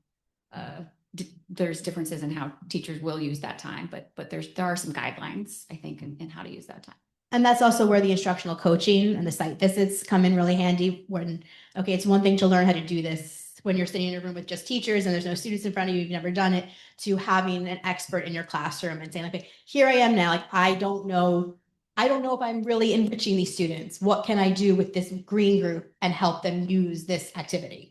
there's differences in how teachers will use that time, but there are some guidelines, I think, in how to use that time. And that's also where the instructional coaching and the site visits come in really handy okay, it's one thing to learn how to do this when you're sitting in a room with just teachers and there's no students in front of you, you've never done it, to having an expert in your classroom and saying, okay, here I am now, like, I don't know if I'm really enriching these students. What can I do with this green group and help them use this activity?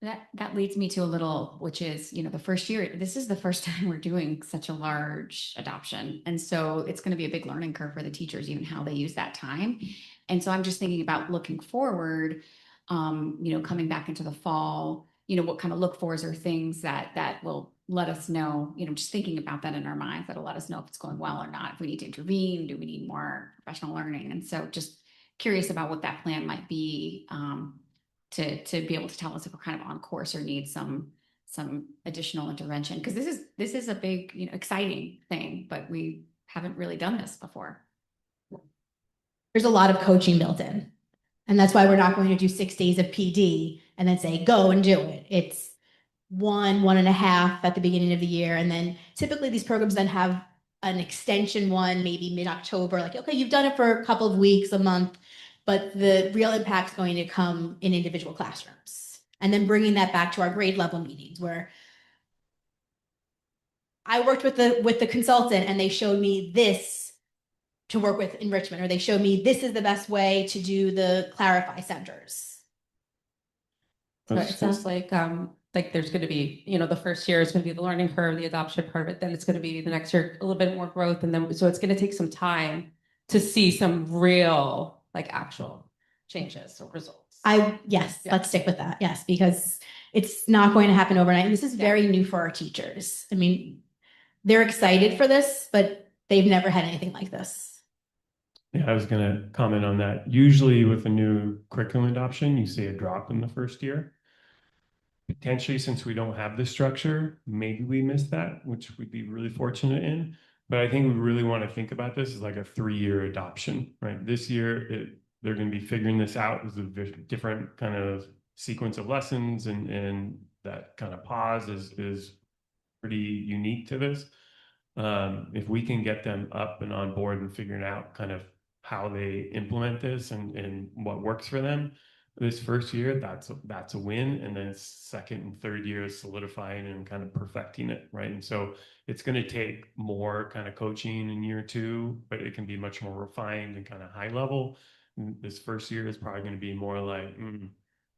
That leads me to a little, which is, the first year, this is the first time we're doing such a large adoption. And so it's going to be a big learning curve for the teachers, even how they use that time. And so I'm just thinking about looking forward, coming back into the fall, what kind of look fors or things that will let us know, just thinking about that in our minds, that'll let us know if it's going well or not, if we need to intervene, do we need more professional learning? And so just curious about what that plan might be, to be able to tell us if we're kind of on course or need some additional intervention, because this is a big, exciting thing, but we haven't really done this before. There's a lot of coaching built in, and that's why we're not going to do 6 days of PD and then say go and do it. It's 1.5 at the beginning of the year, and then typically these programs then have an extension one, maybe mid-October, like, okay, you've done it for a couple of weeks, a month, but the real impact is going to come in individual classrooms. And then bringing that back to our grade level meetings, where I worked with the consultant and they showed me this to work with enrichment, or they showed me this is the best way to do the Clarify centers. So it sounds like there's going to be, the first year is going to be the learning curve, the adoption part of it. Then it's going to be the next year, a little bit more growth. And then, so it's going to take some time to see some real, actual changes or results. Let's stick with that. Yes, because it's not going to happen overnight. And this is very new for our teachers. I mean, they're excited for this, but they've never had anything like this. Yeah, I was gonna comment on that. Usually with a new curriculum adoption, you see a drop in the first year. Potentially, since we don't have this structure, maybe we missed that, which we'd be really fortunate in. But I think we really want to think about this as like a 3-year adoption, right? This year, they're going to be figuring this out as a different kind of sequence of lessons, and that kind of pause is pretty unique to this. If we can get them up and on board and figuring out kind of how they implement this and what works for them this first year, that's a win. And then second and third year is solidifying and kind of perfecting it, right? And so it's going to take more kind of coaching in year 2, but it can be much more refined and kind of high level. This first year is probably going to be more like,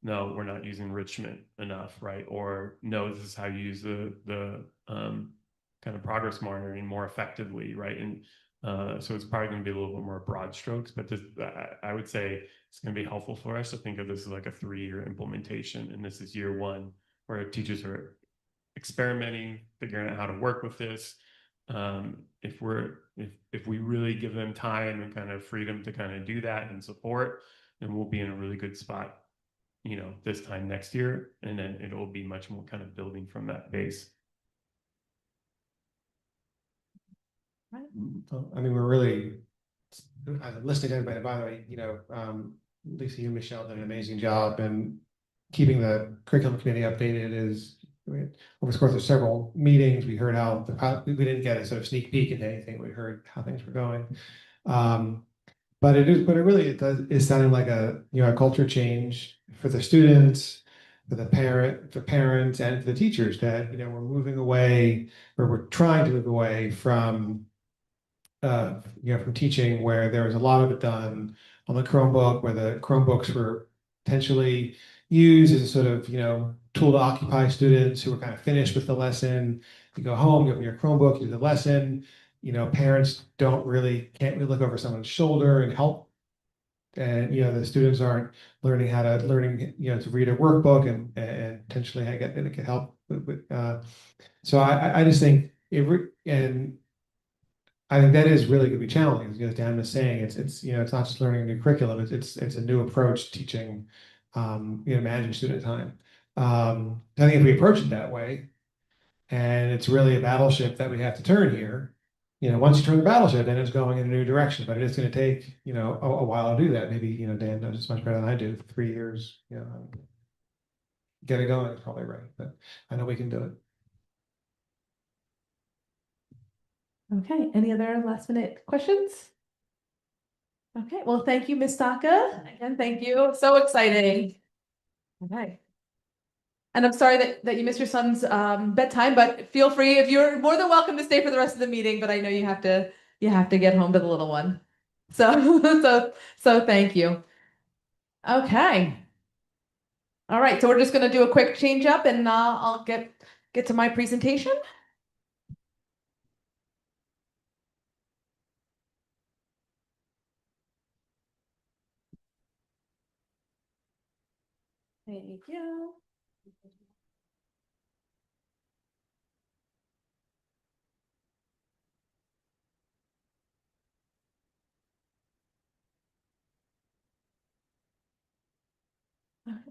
no, we're not using enrichment enough, right? Or no, this is how you use the kind of progress monitoring more effectively, right? And so it's probably going to be a little bit more broad strokes, but this, I would say it's going to be helpful for us to think of this as like a 3-year implementation. And this is year 1 where teachers are experimenting, figuring out how to work with this. If we really give them time and kind of freedom to kind of do that and support, then we'll be in a really good spot, this time next year. And then it'll be much more kind of building from that base. I mean, we're really listening to everybody. By the way, Lisa, you and Michelle did an amazing job, and keeping the curriculum committee updated is over the course of several meetings. We heard how we didn't get a sort of sneak peek into anything. We heard how things were going, but it is sounding like a culture change for the students, for the parents, and for the teachers, that we're moving away, or we're trying to move away from from teaching where there was a lot of it done on the Chromebook, where the Chromebooks were potentially used as a sort of tool to occupy students who were kind of finished with the lesson. You go home, you open your Chromebook, you do the lesson. Parents can't really look over someone's shoulder and help. And the students aren't learning to read a workbook and potentially get help with. So I just think I think that is really going to be challenging, as Dan was saying. It's not just learning a new curriculum. It's a new approach to teaching, managing student time. I think if we approach it that way, and it's really a battleship that we have to turn here. Once you turn the battleship, then it's going in a new direction. But it is going to take a while to do that. Maybe Dan knows this much better than I do. 3 years, get it going is probably right. But I know we can do it. Okay, any other last minute questions? Okay, well, thank you, Ms. Saka. Again, thank you. So exciting. Okay. And I'm sorry that you missed your son's bedtime, but feel free, if you're more than welcome to stay for the rest of the meeting, but I know you have to get home to the little one. So thank you. Okay. All right, so we're just gonna do a quick change up, and I'll get to my presentation. Thank you.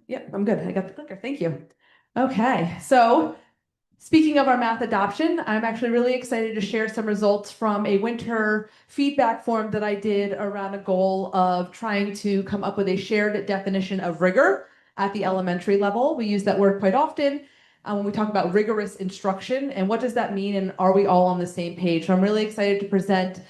Yep, I'm good. I got the clicker. Thank you. Okay, so speaking of our math adoption, I'm actually really excited to share some results from a winter feedback form that I did around a goal of trying to come up with a shared definition of rigor at the elementary level. We use that word quite often when we talk about rigorous instruction, and what does that mean, and are we all on the same page? So I'm really excited to present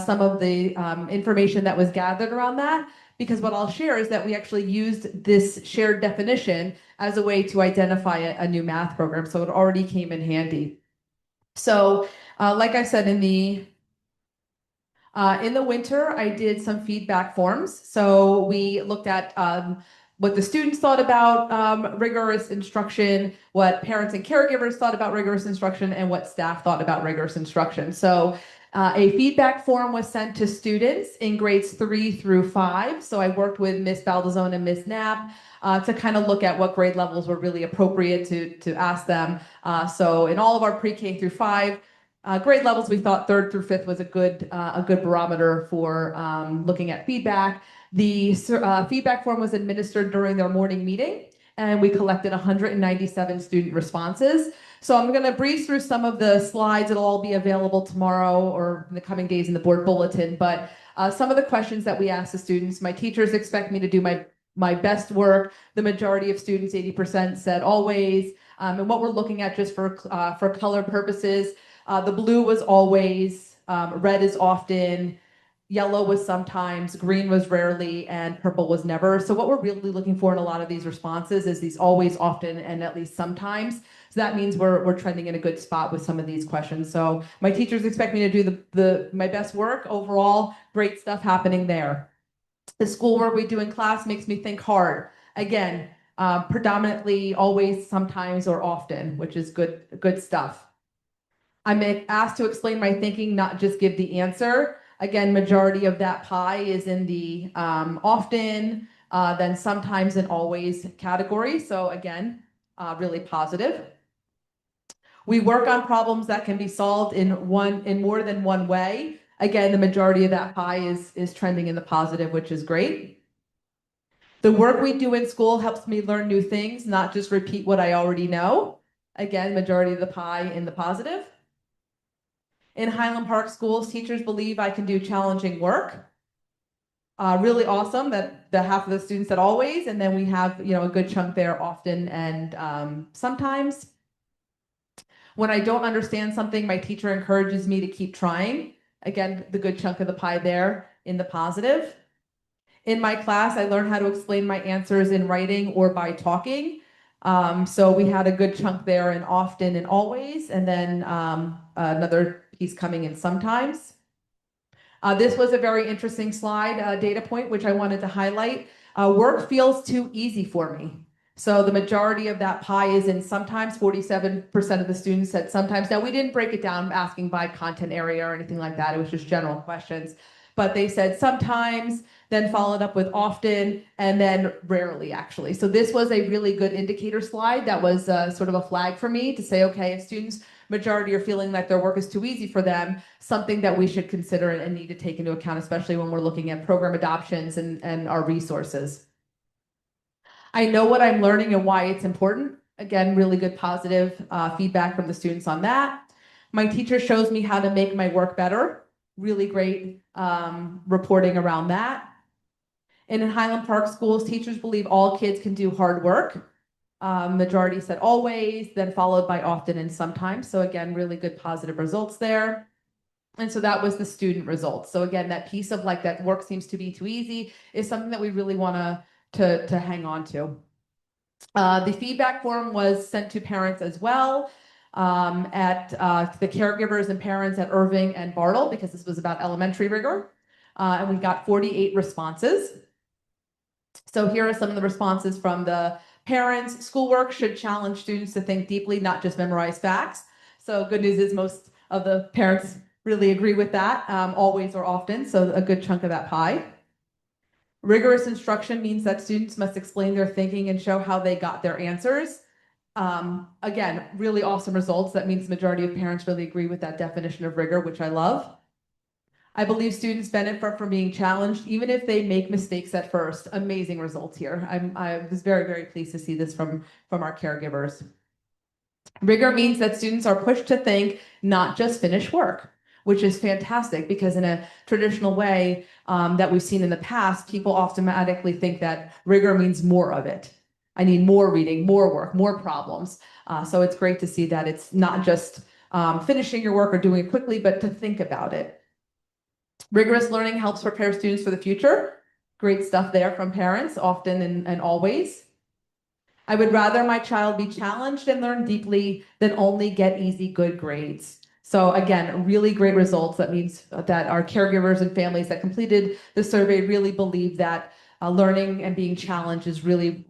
some of the information that was gathered around that, because what I'll share is that we actually used this shared definition as a way to identify a new math program. So it already came in handy. So like I said, in the winter, I did some feedback forms. So we looked at what the students thought about rigorous instruction, what parents and caregivers thought about rigorous instruction, and what staff thought about rigorous instruction. So a feedback form was sent to students in grades 3 through 5. So I worked with Ms. Baldazone and Ms. Knapp to kind of look at what grade levels were really appropriate to ask them. So in all of our pre-K through 5 Grade levels, we thought third through fifth was a good barometer for looking at feedback. The feedback form was administered during their morning meeting, and we collected 197 student responses. So I'm going to breeze through some of the slides. It'll all be available tomorrow or in the coming days in the board bulletin. But some of the questions that we asked the students: my teachers expect me to do my best work. The majority of students, 80%, said always. And what we're looking at, just for color purposes, the blue was always, red is often, yellow was sometimes, green was rarely, and purple was never. So what we're really looking for in a lot of these responses is these always, often, and at least sometimes. So that means we're trending in a good spot with some of these questions. So my teachers expect me to do my best work. Overall, great stuff happening there. The schoolwork we do in class makes me think hard. Again, predominantly always, sometimes, or often, which is good stuff. I'm asked to explain my thinking, not just give the answer. Again, majority of that pie is in the often, then sometimes and always category. So again, really positive. We work on problems that can be solved in more than one way. Again, the majority of that pie is trending in the positive, which is great. The work we do in school helps me learn new things, not just repeat what I already know. Again, majority of the pie in the positive. In Highland Park schools, teachers believe I can do challenging work. Really awesome that the half of the students said always, and then we have a good chunk there often and sometimes. When I don't understand something, my teacher encourages me to keep trying. Again, the good chunk of the pie there in the positive. In my class, I learned how to explain my answers in writing or by talking. So we had a good chunk there in often and always, and then another piece coming in sometimes. This was a very interesting slide, data point, which I wanted to highlight. Work feels too easy for me. So the majority of that pie is in sometimes. 47% of the students said sometimes. Now, we didn't break it down asking by content area or anything like that. It was just general questions. But they said sometimes, then followed up with often, and then rarely, actually. So this was a really good indicator slide that was sort of a flag for me to say, okay, if students majority are feeling like their work is too easy for them, something that we should consider and need to take into account, especially when we're looking at program adoptions and our resources. I know what I'm learning and why it's important. Again, really good positive feedback from the students on that. My teacher shows me how to make my work better. Really great reporting around that. And in Highland Park schools, teachers believe all kids can do hard work. Majority said always, then followed by often and sometimes. So again, really good positive results there. And so that was the student results. So again, that piece of like that work seems to be too easy is something that we really want to hang on to. The feedback form was sent to parents as well at the caregivers and parents at Irving and Bartle, because this was about elementary rigor. And we got 48 responses. So here are some of the responses from the parents. Schoolwork should challenge students to think deeply, not just memorize facts. So good news is most of the parents really agree with that, always or often. So a good chunk of that pie. Rigorous instruction means that students must explain their thinking and show how they got their answers. Again, really awesome results. That means the majority of parents really agree with that definition of rigor, which I love. I believe students benefit from being challenged, even if they make mistakes at first. Amazing results here. I was very, very pleased to see this from our caregivers. Rigor means that students are pushed to think, not just finish work, which is fantastic because in a traditional way that we've seen in the past, people automatically think that rigor means more of it. I need more reading, more work, more problems. So it's great to see that it's not just finishing your work or doing it quickly, but to think about it. Rigorous learning helps prepare students for the future. Great stuff there from parents, often and always. I would rather my child be challenged and learn deeply than only get easy, good grades. So again, really great results. That means that our caregivers and families that completed the survey really believe that learning and being challenged is really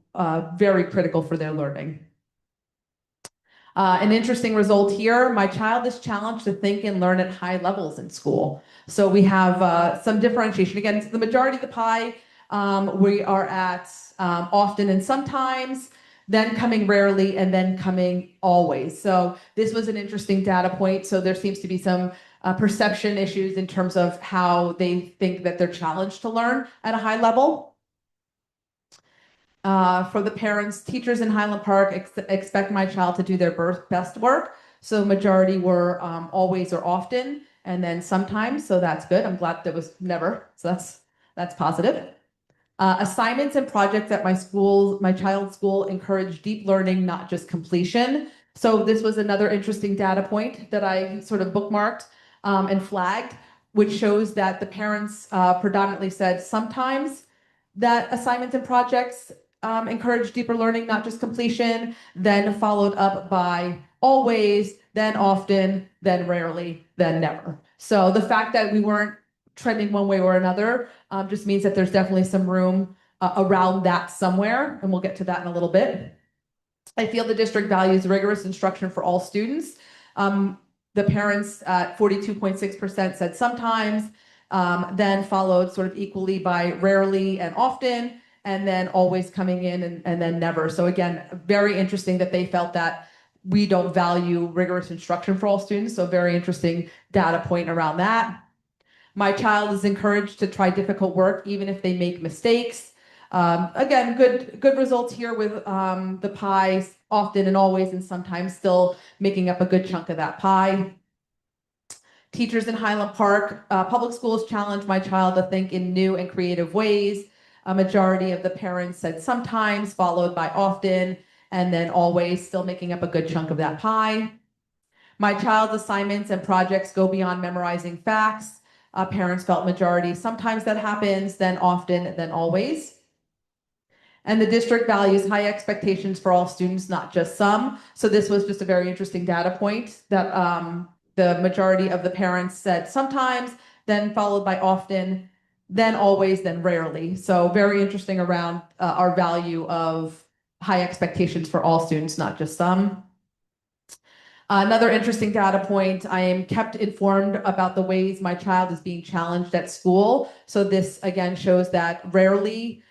very critical for their learning. An interesting result here, my child is challenged to think and learn at high levels in school. So we have some differentiation. Again, the majority of the pie, we are at often and sometimes. then coming rarely, and then coming always. So this was an interesting data point. So there seems to be some perception issues in terms of how they think that they're challenged to learn at a high level. For the parents, teachers in Highland Park expect my child to do their best work. So majority were always or often, and then sometimes. So that's good. I'm glad there was never. So that's positive. Assignments and projects at my child's school encourage deep learning, not just completion. So this was another interesting data point that I sort of bookmarked and flagged, which shows that the parents predominantly said sometimes that assignments and projects encourage deeper learning, not just completion, then followed up by always, then often, then rarely, then never. So the fact that we weren't trending one way or another just means that there's definitely some room around that somewhere, and we'll get to that in a little bit. I feel the district values rigorous instruction for all students. The parents at 42.6% said sometimes, then followed sort of equally by rarely and often, and then always coming in and then never. So again, very interesting that they felt that we don't value rigorous instruction for all students. So very interesting data point around that. My child is encouraged to try difficult work, even if they make mistakes. Again, good results here with the pie often and always and sometimes still making up a good chunk of that pie. Teachers in Highland Park Public Schools challenge my child to think in new and creative ways. A majority of the parents said sometimes, followed by often, and then always, still making up a good chunk of that pie. My child's assignments and projects go beyond memorizing facts. Parents felt majority, sometimes that happens, then often, then always. And the district values high expectations for all students, not just some. So this was just a very interesting data point that the majority of the parents said sometimes, then followed by often, then always, then rarely. So very interesting around our value of high expectations for all students, not just some. Another interesting data point, I am kept informed about the ways my child is being challenged at school. So this again shows that rarely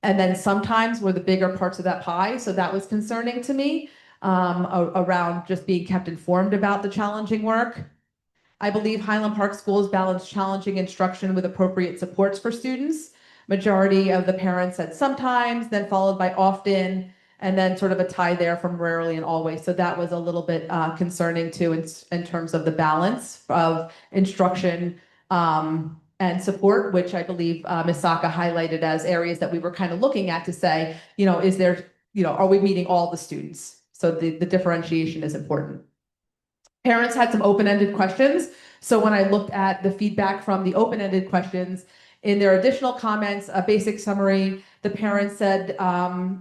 and then sometimes were the bigger parts of that pie. So that was concerning to me around just being kept informed about the challenging work. I believe Highland Park schools balance challenging instruction with appropriate supports for students. Majority of the parents said sometimes, then followed by often, and then sort of a tie there from rarely and always. So that was a little bit concerning too in terms of the balance of instruction and support, which I believe Ms. Saka highlighted as areas that we were kind of looking at to say, is there, are we meeting all the students? So the differentiation is important. Parents had some open-ended questions. So when I looked at the feedback from the open-ended questions, in their additional comments, a basic summary, the parents said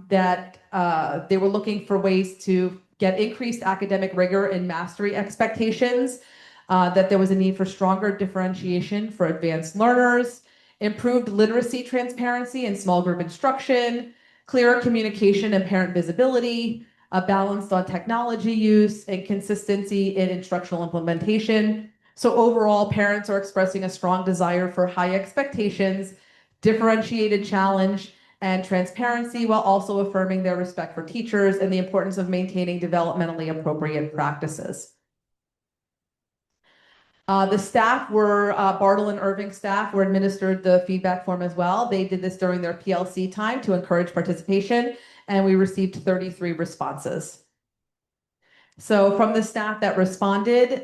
that they were looking for ways to get increased academic rigor and mastery expectations, that there was a need for stronger differentiation for advanced learners, improved literacy transparency and small group instruction, clearer communication and parent visibility, balanced on technology use, and consistency in instructional implementation. So overall, parents are expressing a strong desire for high expectations, differentiated challenge, and transparency, while also affirming their respect for teachers and the importance of maintaining developmentally appropriate practices. The staff were, Bartle and Irving staff were administered the feedback form as well. They did this during their PLC time to encourage participation, and we received 33 responses. So from the staff that responded,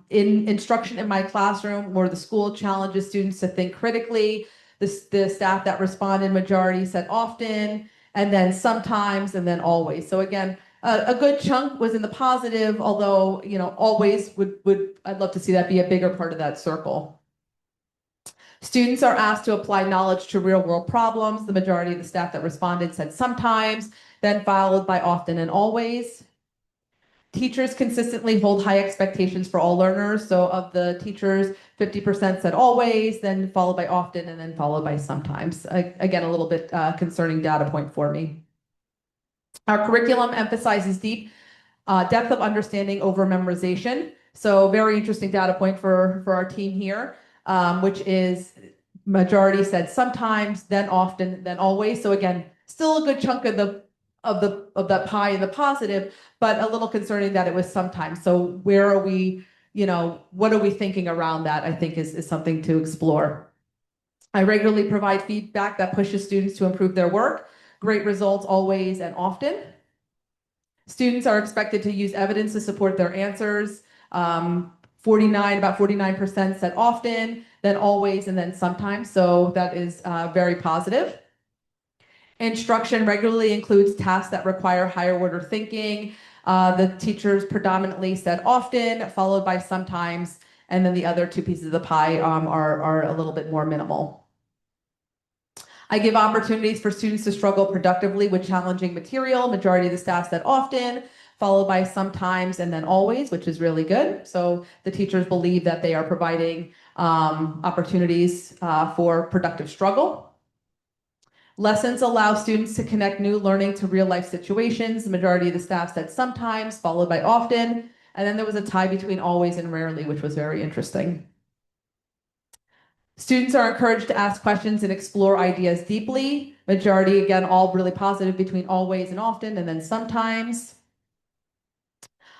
in instruction in my classroom where the school challenges students to think critically, the staff that responded, majority said often, and then sometimes, and then always. So again, a good chunk was in the positive, although, always I'd love to see that be a bigger part of that circle. Students are asked to apply knowledge to real world problems. The majority of the staff that responded said sometimes, then followed by often and always. Teachers consistently hold high expectations for all learners. So of the teachers, 50% said always, then followed by often, and then followed by sometimes. Again, a little bit concerning data point for me. Our curriculum emphasizes depth of understanding over memorization. So very interesting data point for our team here, which is majority said sometimes, then often, then always. So again, still a good chunk of of that pie in the positive, but a little concerning that it was sometimes. So where are we, what are we thinking around that, I think is something to explore. I regularly provide feedback that pushes students to improve their work. Great results always and often. Students are expected to use evidence to support their answers. About 49% said often, then always, and then sometimes. So that is very positive. Instruction regularly includes tasks that require higher order thinking. The teachers predominantly said often, followed by sometimes, and then the other two pieces of the pie are a little bit more minimal. I give opportunities for students to struggle productively with challenging material. Majority of the staff said often, followed by sometimes, and then always, which is really good. So the teachers believe that they are providing opportunities for productive struggle. Lessons allow students to connect new learning to real life situations. The majority of the staff said sometimes, followed by often. And then there was a tie between always and rarely, which was very interesting. Students are encouraged to ask questions and explore ideas deeply. Majority, again, all really positive between always and often, and then sometimes.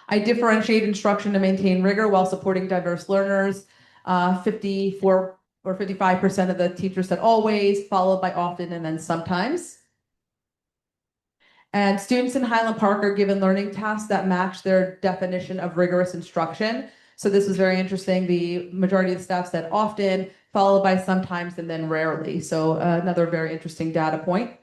I differentiate instruction to maintain rigor while supporting diverse learners. 54 or 55% of the teachers said always, followed by often, and then sometimes. And students in Highland Park are given learning tasks that match their definition of rigorous instruction. So this was very interesting. The majority of the staff said often, followed by sometimes, and then rarely. So another very interesting data point.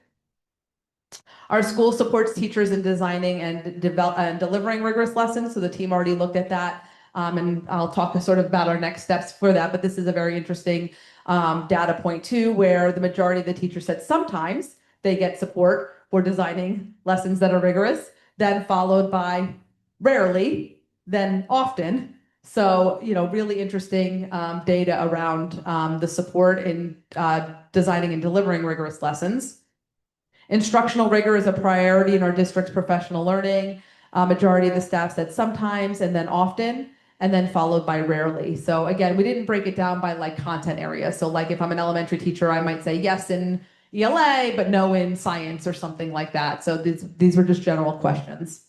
Our school supports teachers in designing and delivering rigorous lessons. So the team already looked at that. And I'll talk sort of about our next steps for that. But this is a very interesting data point too, where the majority of the teachers said sometimes they get support for designing lessons that are rigorous, then followed by rarely, then often. So, really interesting data around the support in designing and delivering rigorous lessons. Instructional rigor is a priority in our district's professional learning. Majority of the staff said sometimes, and then often, and then followed by rarely. So again, we didn't break it down by like content area. So like if I'm an elementary teacher, I might say yes in ELA, but no in science or something like that. So these were just general questions.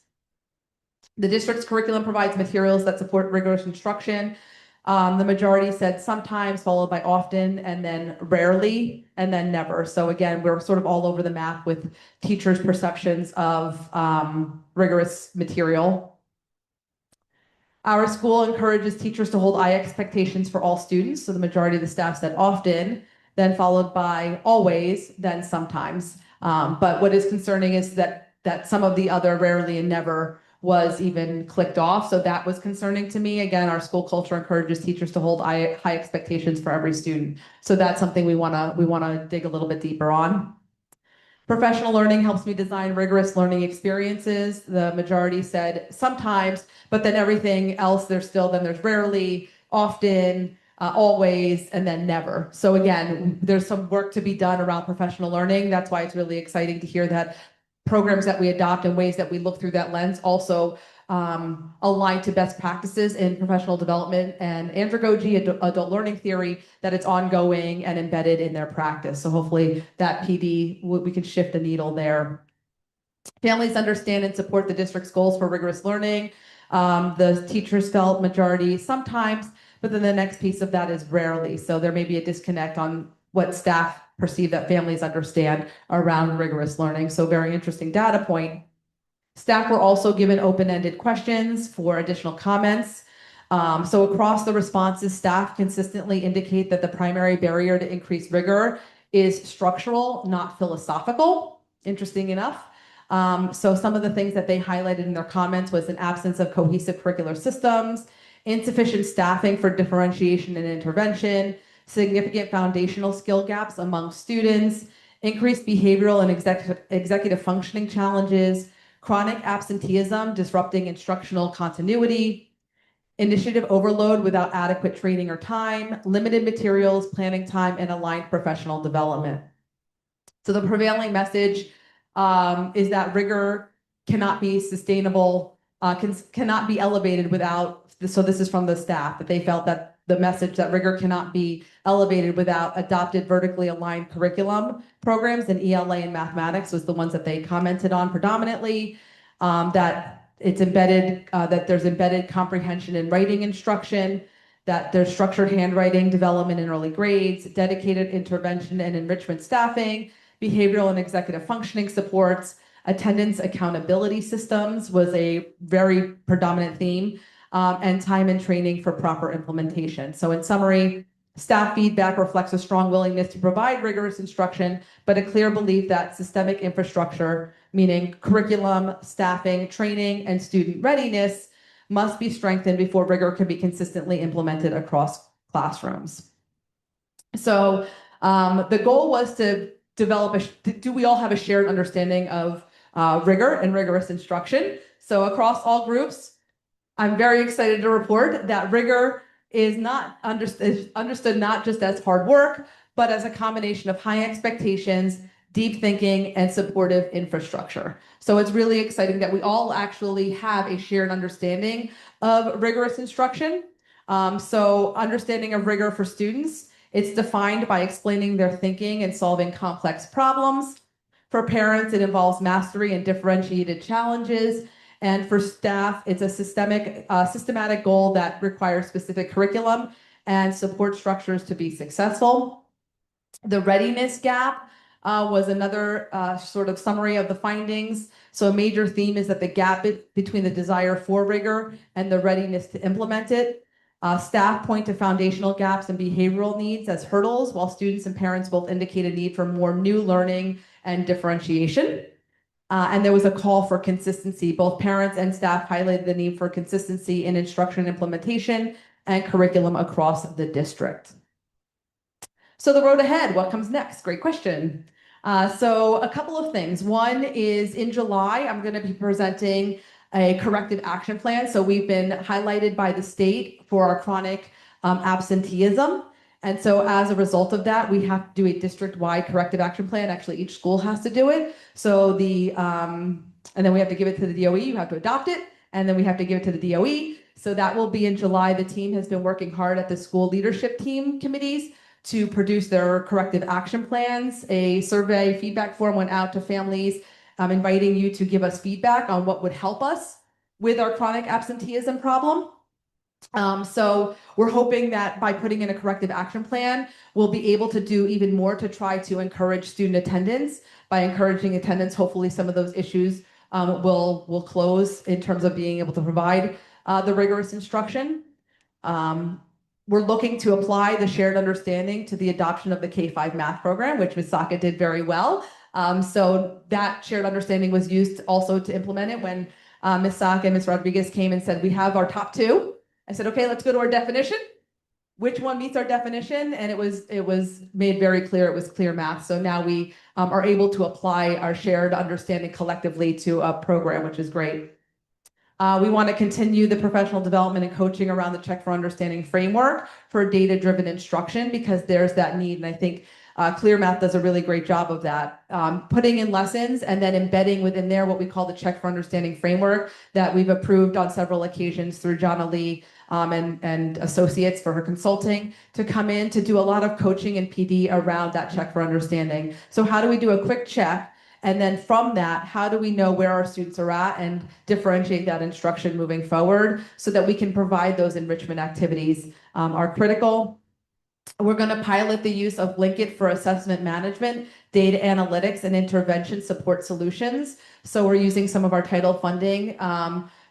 The district's curriculum provides materials that support rigorous instruction. The majority said sometimes, followed by often, and then rarely, and then never. So again, we're sort of all over the map with teachers' perceptions of rigorous material. Our school encourages teachers to hold high expectations for all students. So the majority of the staff said often, then followed by always, then sometimes. But what is concerning is that some of the other rarely and never was even clicked off. So that was concerning to me. Again, our school culture encourages teachers to hold high expectations for every student. So that's something we wanna dig a little bit deeper on. Professional learning helps me design rigorous learning experiences. The majority said sometimes, but then everything else, there's rarely, often, always, and then never. So again, there's some work to be done around professional learning. That's why it's really exciting to hear that programs that we adopt and ways that we look through that lens also align to best practices in professional development and andragogy, adult learning theory, that it's ongoing and embedded in their practice. So hopefully that PD, we can shift the needle there. Families understand and support the district's goals for rigorous learning. The teachers felt majority sometimes, but then the next piece of that is rarely. So there may be a disconnect on what staff perceive that families understand around rigorous learning. So very interesting data point. Staff were also given open-ended questions for additional comments. So across the responses, staff consistently indicate that the primary barrier to increased rigor is structural, not philosophical. Interesting enough. So some of the things that they highlighted in their comments was an absence of cohesive curricular systems, insufficient staffing for differentiation and intervention, significant foundational skill gaps among students, increased behavioral and executive functioning challenges, chronic absenteeism disrupting instructional continuity, initiative overload without adequate training or time, limited materials, planning time, and aligned professional development. So the prevailing message is that rigor cannot be sustainable, cannot be elevated without, so this is from the staff, that they felt that the message that rigor cannot be elevated without adopted vertically aligned curriculum programs, and ELA and mathematics was the ones that they commented on predominantly. That it's embedded, that there's embedded comprehension and writing instruction, that there's structured handwriting development in early grades, dedicated intervention and enrichment staffing, behavioral and executive functioning supports, attendance accountability systems was a very predominant theme, and time and training for proper implementation. So in summary, staff feedback reflects a strong willingness to provide rigorous instruction, but a clear belief that systemic infrastructure, meaning curriculum, staffing, training, and student readiness, must be strengthened before rigor can be consistently implemented across classrooms. So the goal was to develop do we all have a shared understanding of rigor and rigorous instruction? So across all groups, I'm very excited to report that rigor is understood not just as hard work, but as a combination of high expectations, deep thinking, and supportive infrastructure. So it's really exciting that we all actually have a shared understanding of rigorous instruction. So understanding of rigor for students, it's defined by explaining their thinking and solving complex problems. For parents, it involves mastery and differentiated challenges. And for staff, it's a systematic goal that requires specific curriculum and support structures to be successful. The readiness gap was another sort of summary of the findings. So a major theme is that the gap between the desire for rigor and the readiness to implement it. Staff point to foundational gaps and behavioral needs as hurdles, while students and parents both indicate a need for more new learning and differentiation. And there was a call for consistency. Both parents and staff highlighted the need for consistency in instruction implementation and curriculum across the district. So the road ahead, what comes next? Great question. So a couple of things. One is in July, I'm going to be presenting a corrective action plan. So we've been highlighted by the state for our chronic absenteeism. And so as a result of that, we have to do a district-wide corrective action plan. Actually, each school has to do it. So and then we have to give it to the DOE. You have to adopt it, and then we have to give it to the DOE. So that will be in July. The team has been working hard at the school leadership team committees to produce their corrective action plans. A survey feedback form went out to families, inviting you to give us feedback on what would help us with our chronic absenteeism problem. So we're hoping that by putting in a corrective action plan, we'll be able to do even more to try to encourage student attendance. By encouraging attendance, hopefully some of those issues will close in terms of being able to provide the rigorous instruction. We're looking to apply the shared understanding to the adoption of the K-5 math program, which Ms. Saka did very well. So that shared understanding was used also to implement it when Ms. Saka and Ms. Rodriguez came and said, we have our top two. I said, okay, let's go to our definition. Which one meets our definition? And it was made very clear, it was clear math. So now we are able to apply our shared understanding collectively to a program, which is great. We want to continue the professional development and coaching around the Check for Understanding framework for data-driven instruction, because there's that need. And I think Clear Math does a really great job of that. Putting in lessons and then embedding within there what we call the Check for Understanding framework that we've approved on several occasions through Jonna Lee and associates for her consulting to come in to do a lot of coaching and PD around that Check for Understanding. So how do we do a quick check? And then from that, how do we know where our students are at and differentiate that instruction moving forward so that we can provide those enrichment activities are critical. We're going to pilot the use of Linkit for assessment management, data analytics, and intervention support solutions. So we're using some of our title funding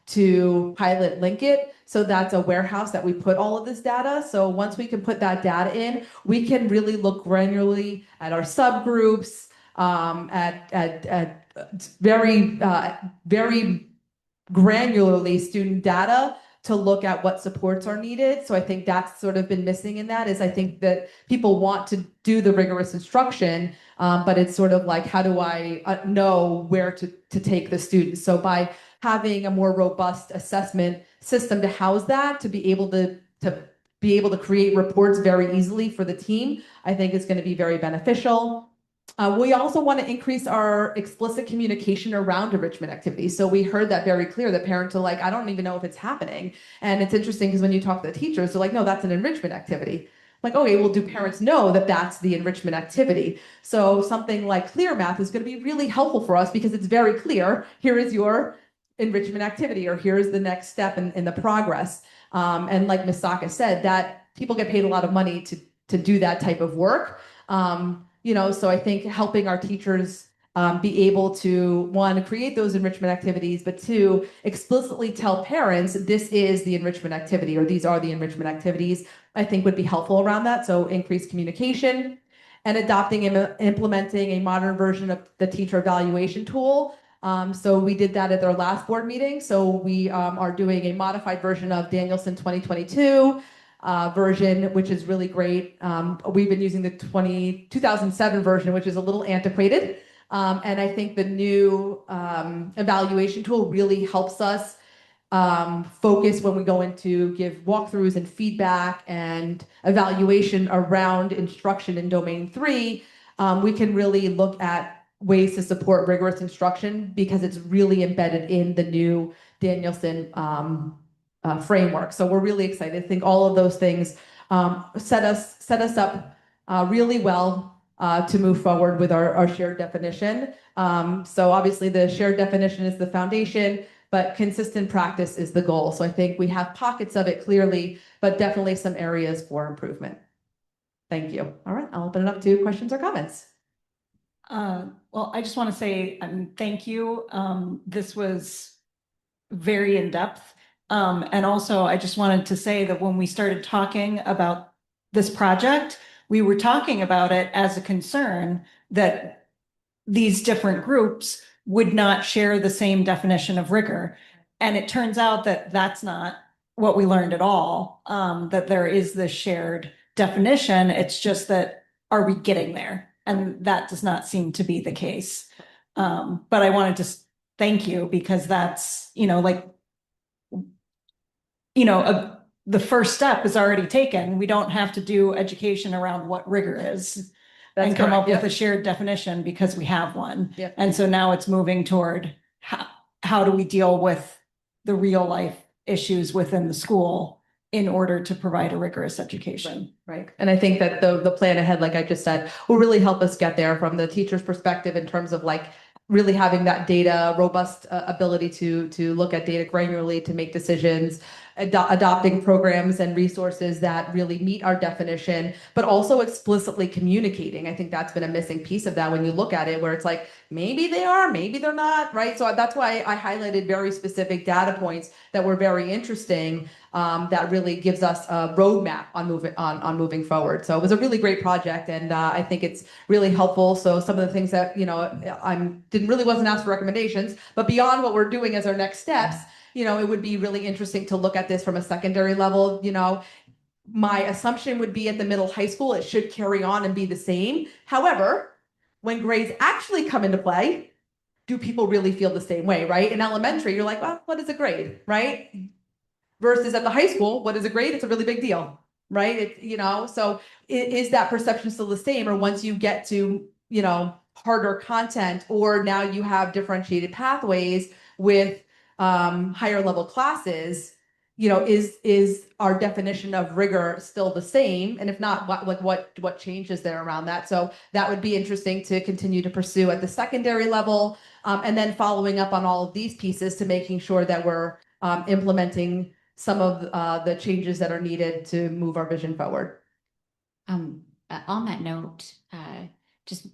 to pilot Linkit. So that's a warehouse that we put all of this data. So once we can put that data in, we can really look granularly at our subgroups, at very granularly student data to look at what supports are needed. So I think that's sort of been missing in that is I think that people want to do the rigorous instruction, but it's sort of like, how do I know where to take the students? So by having a more robust assessment system to house that, to be able to create reports very easily for the team, I think is going to be very beneficial. We also want to increase our explicit communication around enrichment activities. So we heard that very clear that parents are like, I don't even know if it's happening. And it's interesting because when you talk to the teachers, they're like, no, that's an enrichment activity. Like, okay, well, do parents know that that's the enrichment activity? So something like Clear Math is going to be really helpful for us because it's very clear. Here is your enrichment activity, or here's the next step in the progress. And like Ms. Saka said, that people get paid a lot of money to do that type of work. So I think helping our teachers be able to, one, create those enrichment activities, but two, explicitly tell parents this is the enrichment activity or these are the enrichment activities, I think would be helpful around that. So increased communication and adopting and implementing a modern version of the teacher evaluation tool. So we did that at our last board meeting. So we are doing a modified version of Danielson 2022 version, which is really great. We've been using the 2007 version, which is a little antiquated. And I think the new evaluation tool really helps us focus when we go into give walkthroughs and feedback and evaluation around instruction in domain 3. We can really look at ways to support rigorous instruction because it's really embedded in the new Danielson framework. So we're really excited. I think all of those things set us up really well to move forward with our shared definition. So obviously the shared definition is the foundation, but consistent practice is the goal. So I think we have pockets of it clearly, but definitely some areas for improvement. Thank you. All right, I'll open it up to questions or comments. Well, I just want to say thank you. This was very in-depth. And also, I just wanted to say that when we started talking about this project, we were talking about it as a concern that these different groups would not share the same definition of rigor. And it turns out that that's not what we learned at all, that there is this shared definition. It's just that, are we getting there? And that does not seem to be the case. But I wanted to thank you because that's, the first step is already taken. We don't have to do education around what rigor is. That's and come correct, up with a shared definition because we have one. Yep. And so now it's moving toward how do we deal with the real life issues within the school in order to provide a rigorous education. Right. And I think that the plan ahead, like I just said, will really help us get there from the teacher's perspective in terms of like really having that data, robust ability to look at data granularly to make decisions, adopting programs and resources that really meet our definition, but also explicitly communicating. I think that's been a missing piece of that when you look at it, where it's like, maybe they are, maybe they're not, right? So that's why I highlighted very specific data points that were very interesting, that really gives us a roadmap on moving forward. So it was a really great project, and I think it's really helpful. So some of the things that, wasn't asked for recommendations, but beyond what we're doing as our next steps, it would be really interesting to look at this from a secondary level. My assumption would be at the middle high school, it should carry on and be the same. However, when grades actually come into play, do people really feel the same way, right? In elementary, you're like, well, what is a grade, right? Versus at the high school, what is a grade? It's a really big deal, right? So is that perception still the same? Or once you get to, harder content, or now you have differentiated pathways with higher level classes, is our definition of rigor still the same? And if not, what changes there around that? So that would be interesting to continue to pursue at the secondary level, and then following up on all of these pieces to making sure that we're implementing some of the changes that are needed to move our vision forward. On that note, just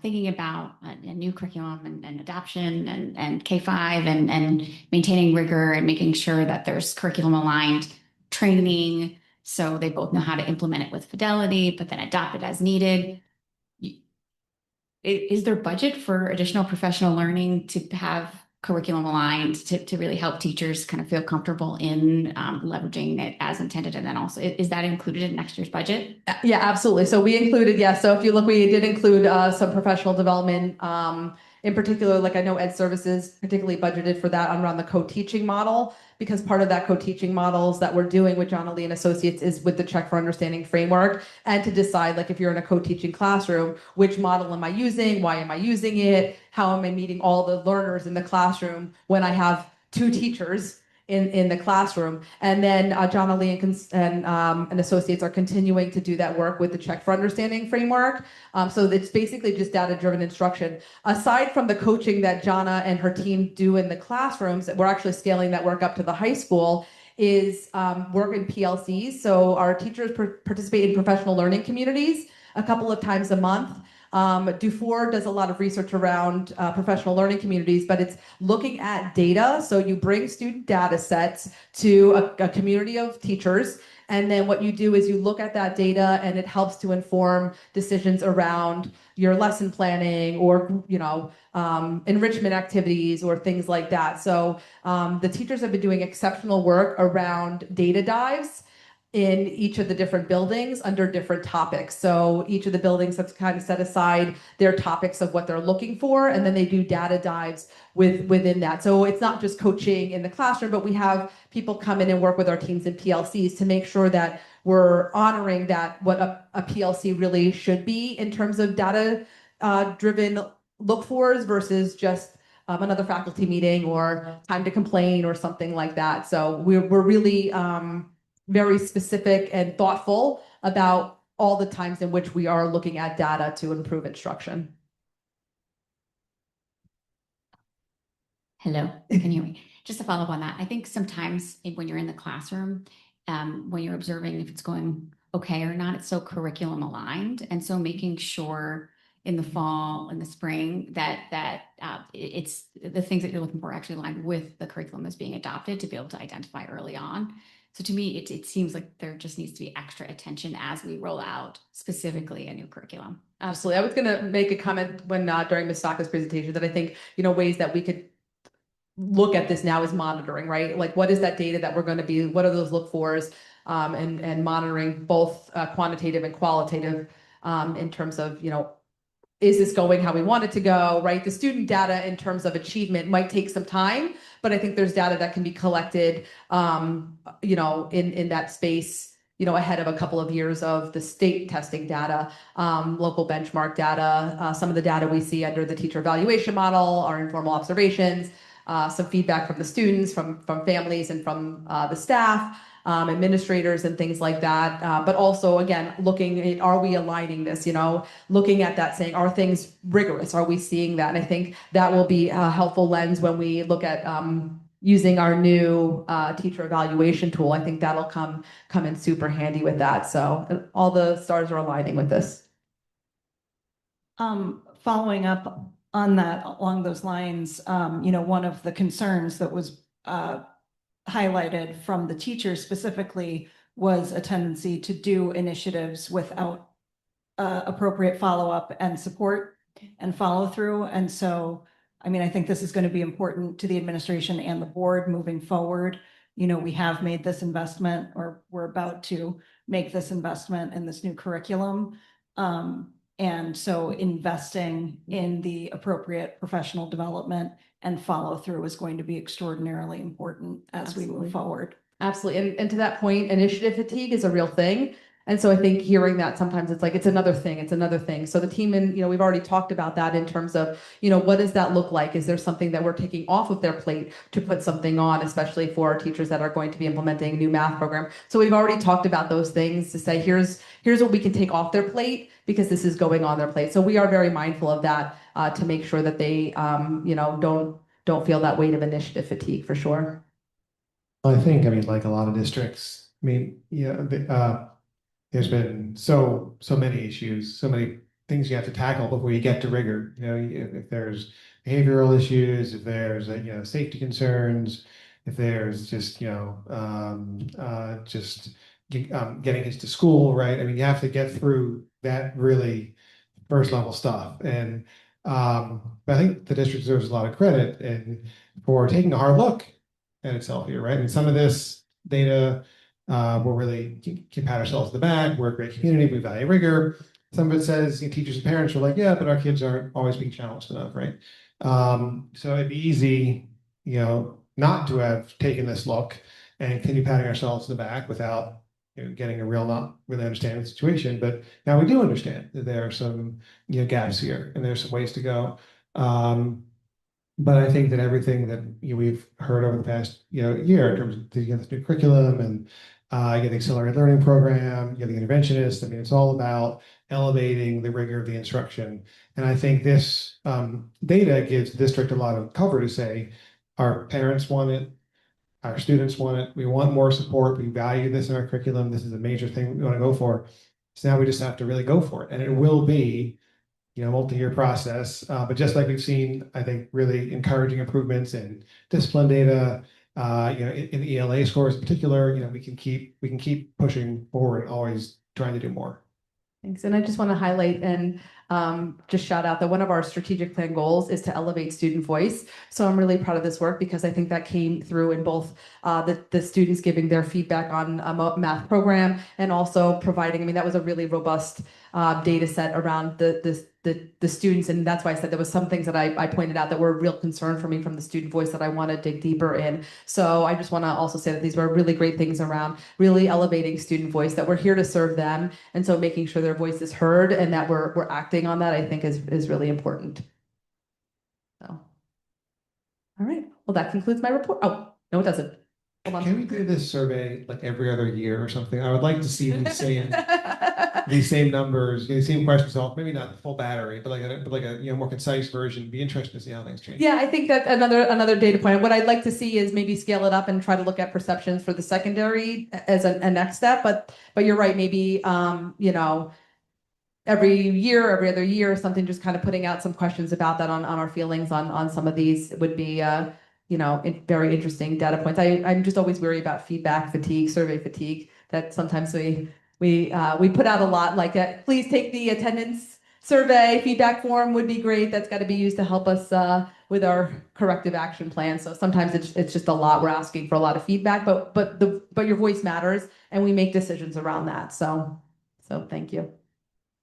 thinking about a new curriculum and adoption and K-5 and maintaining rigor and making sure that there's curriculum aligned training so they both know how to implement it with fidelity, but then adopt it as needed. Is there budget for additional professional learning to have curriculum aligned to really help teachers kind of feel comfortable in leveraging it as intended? And then also, is that included in next year's budget? Yeah, absolutely. So we included, so if you look, we did include some professional development In particular, like I know Ed Services particularly budgeted for that around the co-teaching model, because part of that co-teaching models that we're doing with John Ali and Associates is with the Check for Understanding framework, and to decide, like, if you're in a co-teaching classroom, which model am I using? Why am I using it? How am I meeting all the learners in the classroom when I have two teachers in the classroom? And then John Ali and Associates are continuing to do that work with the Check for Understanding framework. So it's basically just data-driven instruction. Aside from the coaching that Jana and her team do in the classrooms, we're actually scaling that work up to the high school, is work in PLCs. So our teachers participate in professional learning communities a couple of times a month. Dufour does a lot of research around professional learning communities, but it's looking at data. So you bring student data sets to a community of teachers, and then what you do is you look at that data, and it helps to inform decisions around your lesson planning, or enrichment activities or things like that. So the teachers have been doing exceptional work around data dives in each of the different buildings under different topics. So each of the buildings have kind of set aside their topics of what they're looking for, and then they do data dives within that. So it's not just coaching in the classroom, but we have people come in and work with our teams in PLCs to make sure that we're honoring that, what a PLC really should be in terms of data driven look-fors versus just another faculty meeting or time to complain or something like that. So we're really very specific and thoughtful about all the times in which we are looking at data to improve instruction. Hello, can you hear me? Just to follow up on that, I think sometimes when you're in the classroom, when you're observing if it's going okay or not, it's so curriculum aligned. And so making sure in the fall, in the spring, that it's the things that you're looking for actually aligned with the curriculum that's being adopted, to be able to identify early on. So to me, it seems like there just needs to be extra attention as we roll out specifically a new curriculum. Absolutely. I was going to make a comment when during Ms. Saka's presentation that I think, ways that we could look at this now is monitoring, right? Like, what is that data that we're going to be, what are those look fors, and monitoring both quantitative and qualitative in terms of, is this going how we want it to go, right? The student data in terms of achievement might take some time, but I think there's data that can be collected, in that space, ahead of a couple of years of the state testing data, local benchmark data, some of the data we see under the teacher evaluation model, our informal observations, some feedback from the students, from families, and from the staff, administrators, and things like that. But also, again, looking at, are we aligning this, looking at that, saying, are things rigorous? Are we seeing that? And I think that will be a helpful lens when we look at using our new teacher evaluation tool. I think that'll come in super handy with that. So all the stars are aligning with this. Following up on that, along those lines, one of the concerns that was highlighted from the teachers specifically was a tendency to do initiatives without appropriate follow-up and support and follow through. And so, I think this is going to be important to the administration and the board moving forward. We have made this investment, or we're about to make this investment in this new curriculum. And so investing in the appropriate professional development and follow through is going to be extraordinarily important as we move forward. Absolutely. And to that point, initiative fatigue is a real thing. And so I think hearing that sometimes it's like, it's another thing. So the team, and we've already talked about that in terms of, what does that look like? Is there something that we're taking off of their plate to put something on, especially for our teachers that are going to be implementing a new math program? So we've already talked about those things to say, here's what we can take off their plate because this is going on their plate. So we are very mindful of that to make sure that they, don't feel that weight of initiative fatigue, for sure. I think, like a lot of districts, there's been so many issues, so many things you have to tackle before you get to rigor. If there's behavioral issues, if there's safety concerns, if there's just getting kids to school, right? You have to get through that really first level stuff. And but I think the district deserves a lot of credit and for taking a hard look at itself here, right? And some of this data, we're really can pat ourselves on the back. We're a great community. We value rigor. some of it says, teachers and parents are like, yeah, but our kids aren't always being challenged enough, right? So it'd be easy, not to have taken this look and continue patting ourselves in the back without getting a real, not really understanding the situation. But now we do understand that there are some, gaps here and there's some ways to go. But I think that everything that we've heard over the past year in terms of the new curriculum and the accelerated learning program, the interventionist, I mean, it's all about elevating the rigor of the instruction. And I think this data gives the district a lot of cover to say our parents want it, our students want it, we want more support, we value this in our curriculum, this is a major thing we want to go for. So now we just have to really go for it. And it will be multi-year process. But just like we've seen, I think really encouraging improvements in discipline data, in ELA scores in particular, we can keep pushing forward, always trying to do more. Thanks. And I just want to highlight and just shout out that one of our strategic plan goals is to elevate student voice. So I'm really proud of this work because I think that came through in both the students giving their feedback on a math program and also providing, I mean, that was a really robust data set around the students. And that's why I said there was some things that I pointed out that were a real concern for me from the student voice that I want to dig deeper in. So I just want to also say that these were really great things around really elevating student voice, that we're here to serve them. And so making sure their voice is heard and that we're acting on that, I think is really important. So, all right. Well, that concludes my report. Oh, no, it doesn't. Hold on. Can we do this survey like every other year or something? I would like to see these same numbers, the same questions off, maybe not the full battery, but like a more concise version. Be interested to see how things change. Yeah, I think that another data point. What I'd like to see is maybe scale it up and try to look at perceptions for the secondary as a next step. But you're right, maybe every year, every other year, or something, just kind of putting out some questions about that on our feelings on some of these would be very interesting data points. I'm just always worried about feedback fatigue, survey fatigue, that sometimes we put out a lot like that. Please take the attendance survey. Feedback form would be great. That's got to be used to help us with our corrective action plan. So sometimes it's just a lot. We're asking for a lot of feedback, but your voice matters, and we make decisions around that. So thank you.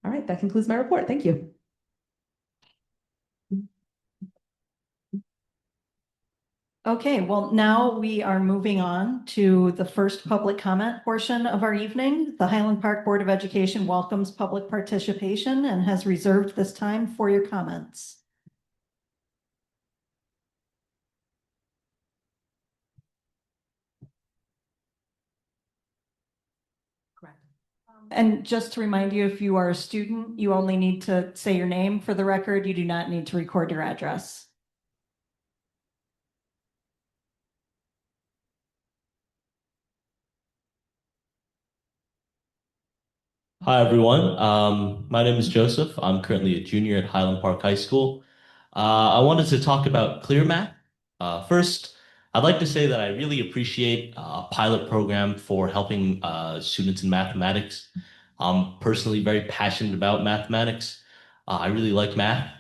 All right, that concludes my report. Thank you. Okay, well, now we are moving on to the first public comment portion of our evening. The Highland Park Board of Education welcomes public participation and has reserved this time for your comments. Correct. And just to remind you, if you are a student, you only need to say your name for the record. You do not need to record your address. Hi, everyone. My name is Joseph. I'm currently a junior at Highland Park High School. I wanted to talk about ClearMath. First, I'd like to say that I really appreciate a pilot program for helping students in mathematics. I'm personally very passionate about mathematics. I really like math.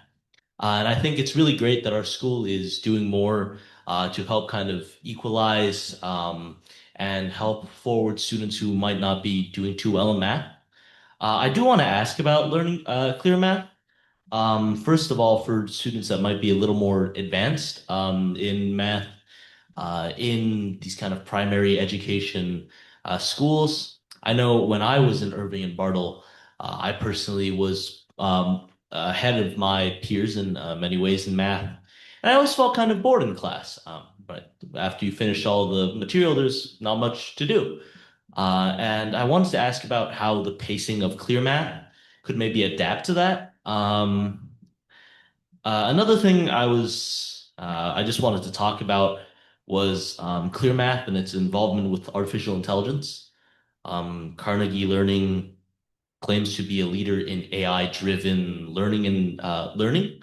And I think it's really great that our school is doing more to help kind of equalize and help forward students who might not be doing too well in math. I do want to ask about learning ClearMath. First of all, for students that might be a little more advanced in math, in these kind of primary education schools. I know when I was in Irving and Bartle, I personally was ahead of my peers in many ways in math. And I always felt kind of bored in class. But after you finish all the material, there's not much to do. And I wanted to ask about how the pacing of ClearMath could maybe adapt to that. Another thing I just wanted to talk about was ClearMath and its involvement with artificial intelligence. Carnegie Learning claims to be a leader in AI-driven learning and learning.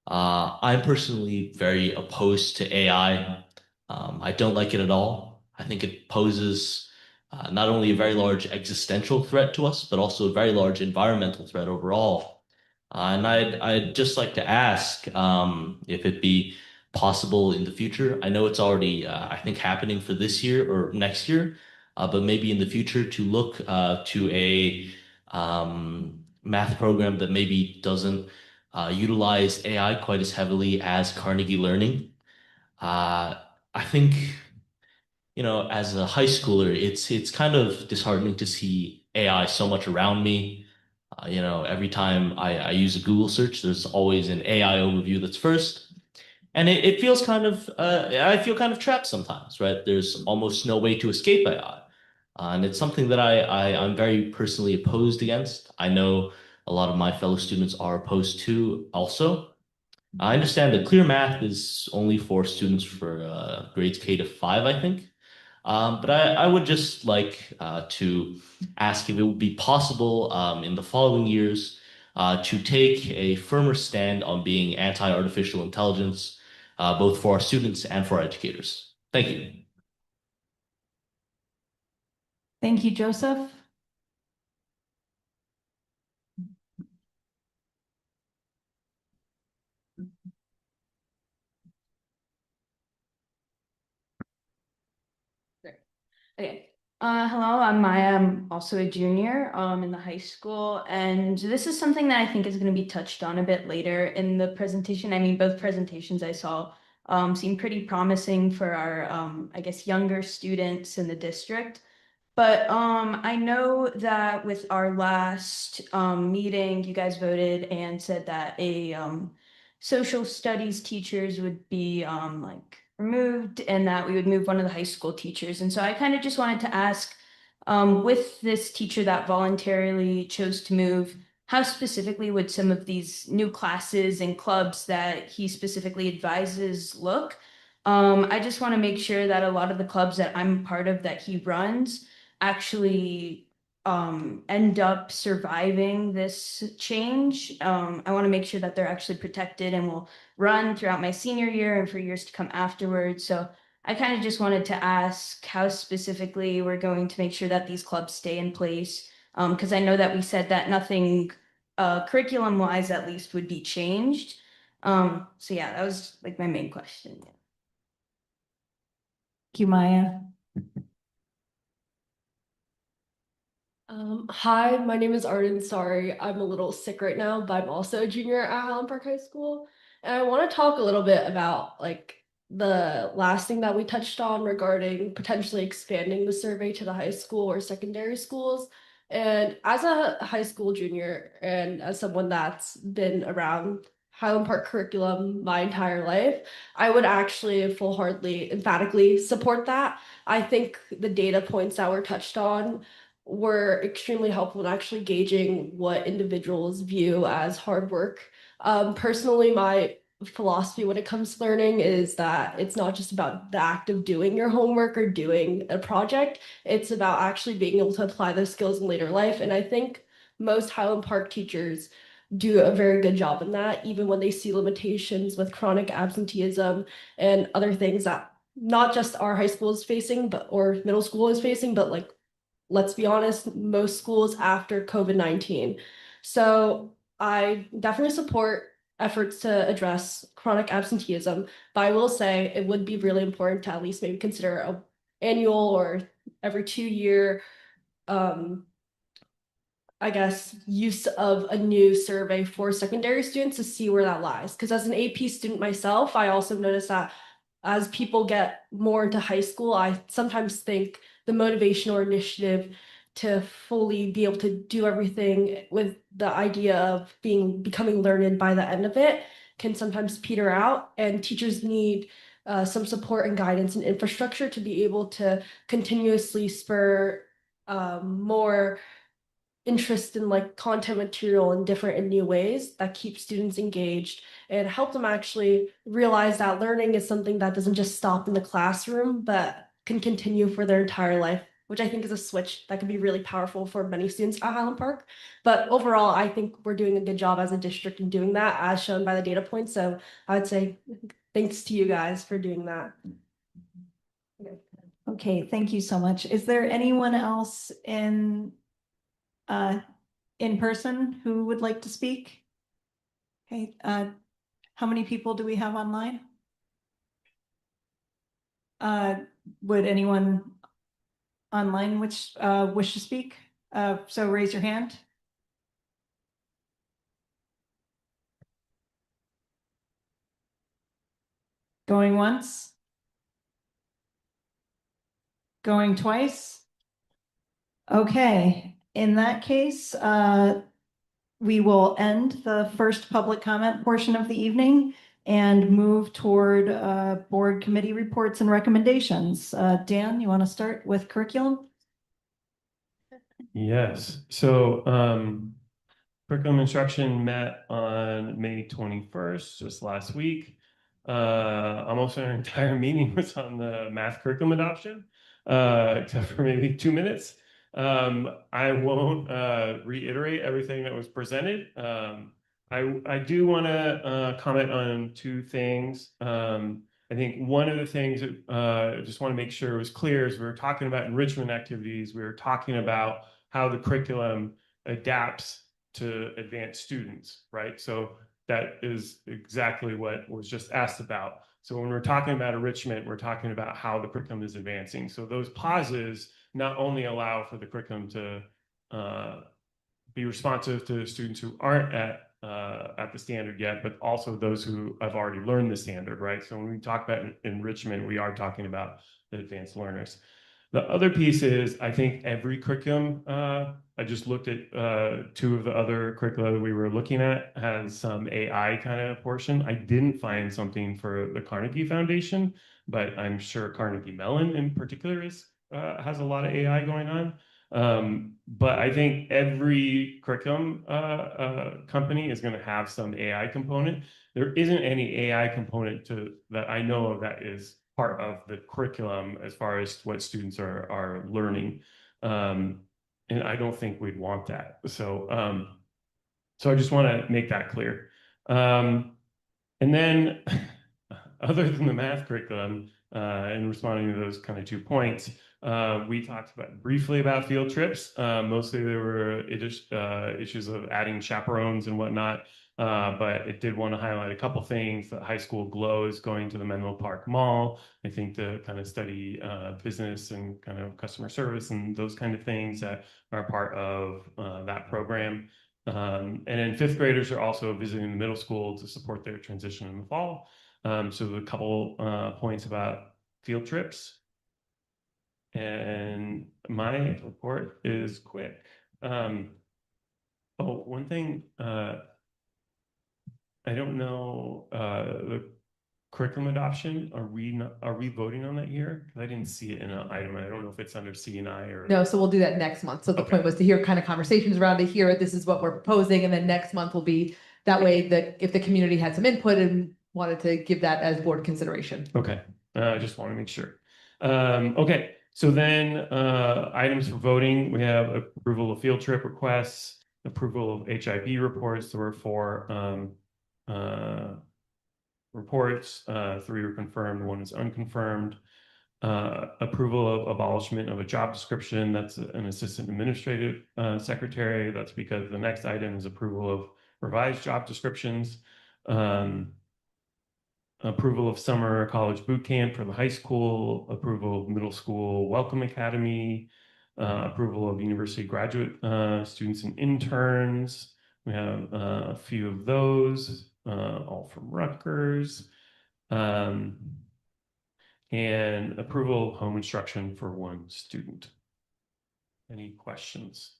I'm personally very opposed to AI. I don't like it at all. I think it poses not only a very large existential threat to us, but also a very large environmental threat overall. And I'd just like to ask if it'd be possible in the future. I know it's already, I think, happening for this year or next year, but maybe in the future to look to a math program that maybe doesn't utilize AI quite as heavily as Carnegie Learning. I think, as a high schooler, it's kind of disheartening to see AI so much around me. Every time I use a Google search, there's always an AI overview that's first. And it feels kind of, I feel kind of trapped sometimes, right? There's almost no way to escape AI. And it's something that I'm very personally opposed against. I know a lot of my fellow students are opposed to also. I understand that clear math is only for students for grades K to 5, I think. But I would just like to ask if it would be possible in the following years to take a firmer stand on being anti-artificial intelligence, both for our students and for our educators. Thank you. Thank you, Joseph. Okay. Hello, I'm Maya. I'm also a junior in the high school, and this is something that I think is going to be touched on a bit later in the presentation. I mean, both presentations I saw seem pretty promising for our, I guess, younger students in the district. But I know that with our last meeting, you guys voted and said that a social studies teachers would be like removed and that we would move one of the high school teachers. And so I kind of just wanted to ask, with this teacher that voluntarily chose to move, how specifically would some of these new classes and clubs that he specifically advises look? I just want to make sure that a lot of the clubs that I'm part of that he runs actually end up surviving this change. I want to make sure that they're actually protected and will run throughout my senior year and for years to come afterwards. So I kind of just wanted to ask how specifically we're going to make sure that these clubs stay in place. Because I know that we said that nothing curriculum wise at least would be changed. So yeah, that was like my main question. Thank you, Maya. Hi, my name is Arden. Sorry, I'm a little sick right now, but I'm also a junior at Highland Park High School. And I want to talk a little bit about like the last thing that we touched on regarding potentially expanding the survey to the high school or secondary schools. And as a high school junior and as someone that's been around Highland Park curriculum my entire life, I would actually full-heartedly, emphatically support that. I think the data points that were touched on were extremely helpful in actually gauging what individuals view as hard work. Personally, my philosophy when it comes to learning is that it's not just about the act of doing your homework or doing a project, it's about actually being able to apply those skills in later life. And I think most Highland Park teachers do a very good job in that, even when they see limitations with chronic absenteeism and other things that not just our high school is facing, but or middle school is facing, but like let's be honest, most schools after COVID-19. So I definitely support efforts to address chronic absenteeism, but I will say it would be really important to at least maybe consider a annual or every 2 year I guess, use of a new survey for secondary students to see where that lies. Because as an AP student myself, I also noticed that as people get more into high school, I sometimes think the motivation or initiative to fully be able to do everything with the idea of becoming learned by the end of it can sometimes peter out, and teachers need some support and guidance and infrastructure to be able to continuously spur more interest in like content material in different and new ways that keep students engaged and help them actually realize that learning is something that doesn't just stop in the classroom but can continue for their entire life, which I think is a switch that can be really powerful for many students at Highland Park. But overall, I think we're doing a good job as a district in doing that, as shown by the data points. So I would say thanks to you guys for doing that. Okay, thank you so much. Is there anyone else in person who would like to speak? Okay, how many people do we have online? Would anyone online wish to speak? So raise your hand. Going once? Going twice? Okay, in that case, we will end the first public comment portion of the evening and move toward board committee reports and recommendations. Dan, you want to start with curriculum? Yes, so curriculum instruction met on May 21st, just last week. Almost our entire meeting was on the math curriculum adoption, except for maybe 2 minutes. I won't reiterate everything that was presented. I do want to comment on two things. I think one of the things that I just want to make sure was clear is we were talking about enrichment activities. We were talking about how the curriculum adapts to advanced students, right? So that is exactly what was just asked about. So when we're talking about enrichment, we're talking about how the curriculum is advancing. So those pauses not only allow for the curriculum to be responsive to students who aren't at the standard yet, but also those who have already learned the standard, right? So when we talk about enrichment, we are talking about the advanced learners. The other piece is, I think every curriculum, I just looked at two of the other curricula that we were looking at, has some AI kind of portion. I didn't find something for the Carnegie Foundation, but I'm sure Carnegie Mellon in particular has a lot of AI going on. But I think every curriculum company is going to have some AI component. There isn't any AI component that I know of that is part of the curriculum as far as what students are learning. And I don't think we'd want that. So I just want to make that clear. And then other than the math curriculum, and responding to those kind of 2 points, we talked briefly about field trips. Mostly there were issues of adding chaperones and whatnot. But it did want to highlight a couple things. The high school glow is going to the Menlo Park Mall, I think, to kind of study business and kind of customer service and those kind of things that are part of that program. And then fifth graders are also visiting the middle school to support their transition in the fall. So a couple points about field trips. And my report is quick. One thing, I don't know, the curriculum adoption, are we voting on that here? Because I didn't see it in an item. I don't know if it's under C&I or. No, so we'll do that next month. So the point was to hear kind of conversations around it here. This is what we're proposing. And then next month will be that way that if the community had some input and wanted to give that as board consideration. Okay, I just want to make sure. Okay, so then items for voting, we have approval of field trip requests, approval of HIB reports. There were 4 reports, 3 were confirmed, 1 is unconfirmed. Approval of abolishment of a job description, that's an assistant administrative secretary. That's because the next item is approval of revised job descriptions. Approval of summer college boot camp for the high school, approval of middle school welcome academy, approval of university graduate students and interns. We have a few of those, all from Rutgers. And approval of home instruction for 1 student. Any questions?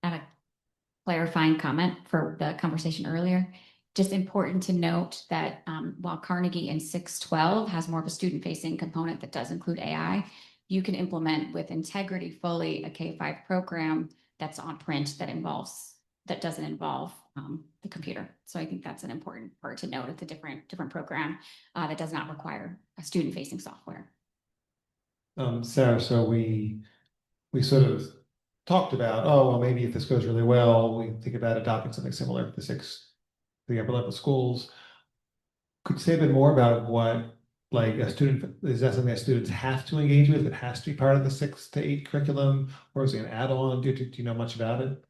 I have a clarifying comment for the conversation earlier. Just important to note that while Carnegie in 612 has more of a student-facing component that does include AI, you can implement with Integrity fully a K-5 program that's on print that doesn't involve the computer. So I think that's an important part to note. It's a different program that does not require a student-facing software. Sarah, so we sort of talked about, oh, well, maybe if this goes really well, we think about adopting something similar for the upper level schools. Could you say a bit more about what, like, a student, is that something that students have to engage with? It has to be part of the 6 to 8 curriculum, or is it an add-on? Do you know much about it?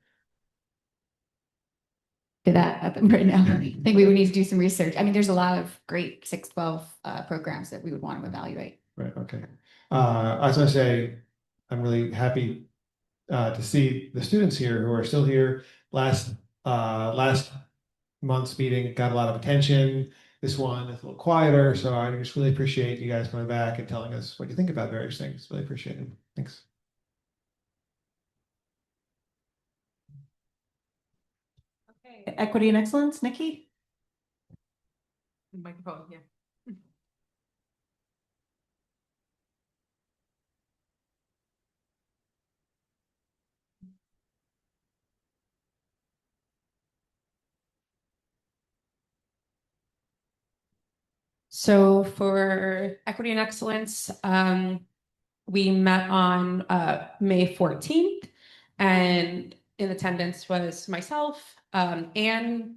Do that right now. I think we would need to do some research. I mean, there's a lot of great 612 programs that we would want to evaluate. Right, okay. I was gonna say, I'm really happy to see the students here who are still here. Last month's meeting got a lot of attention. This one is a little quieter, so I just really appreciate you guys coming back and telling us what you think about various things. Really appreciate it. Thanks. Equity and excellence, Nikki? Microphone, yeah. So for equity and excellence, we met on May 14th, and in attendance was myself, Anne,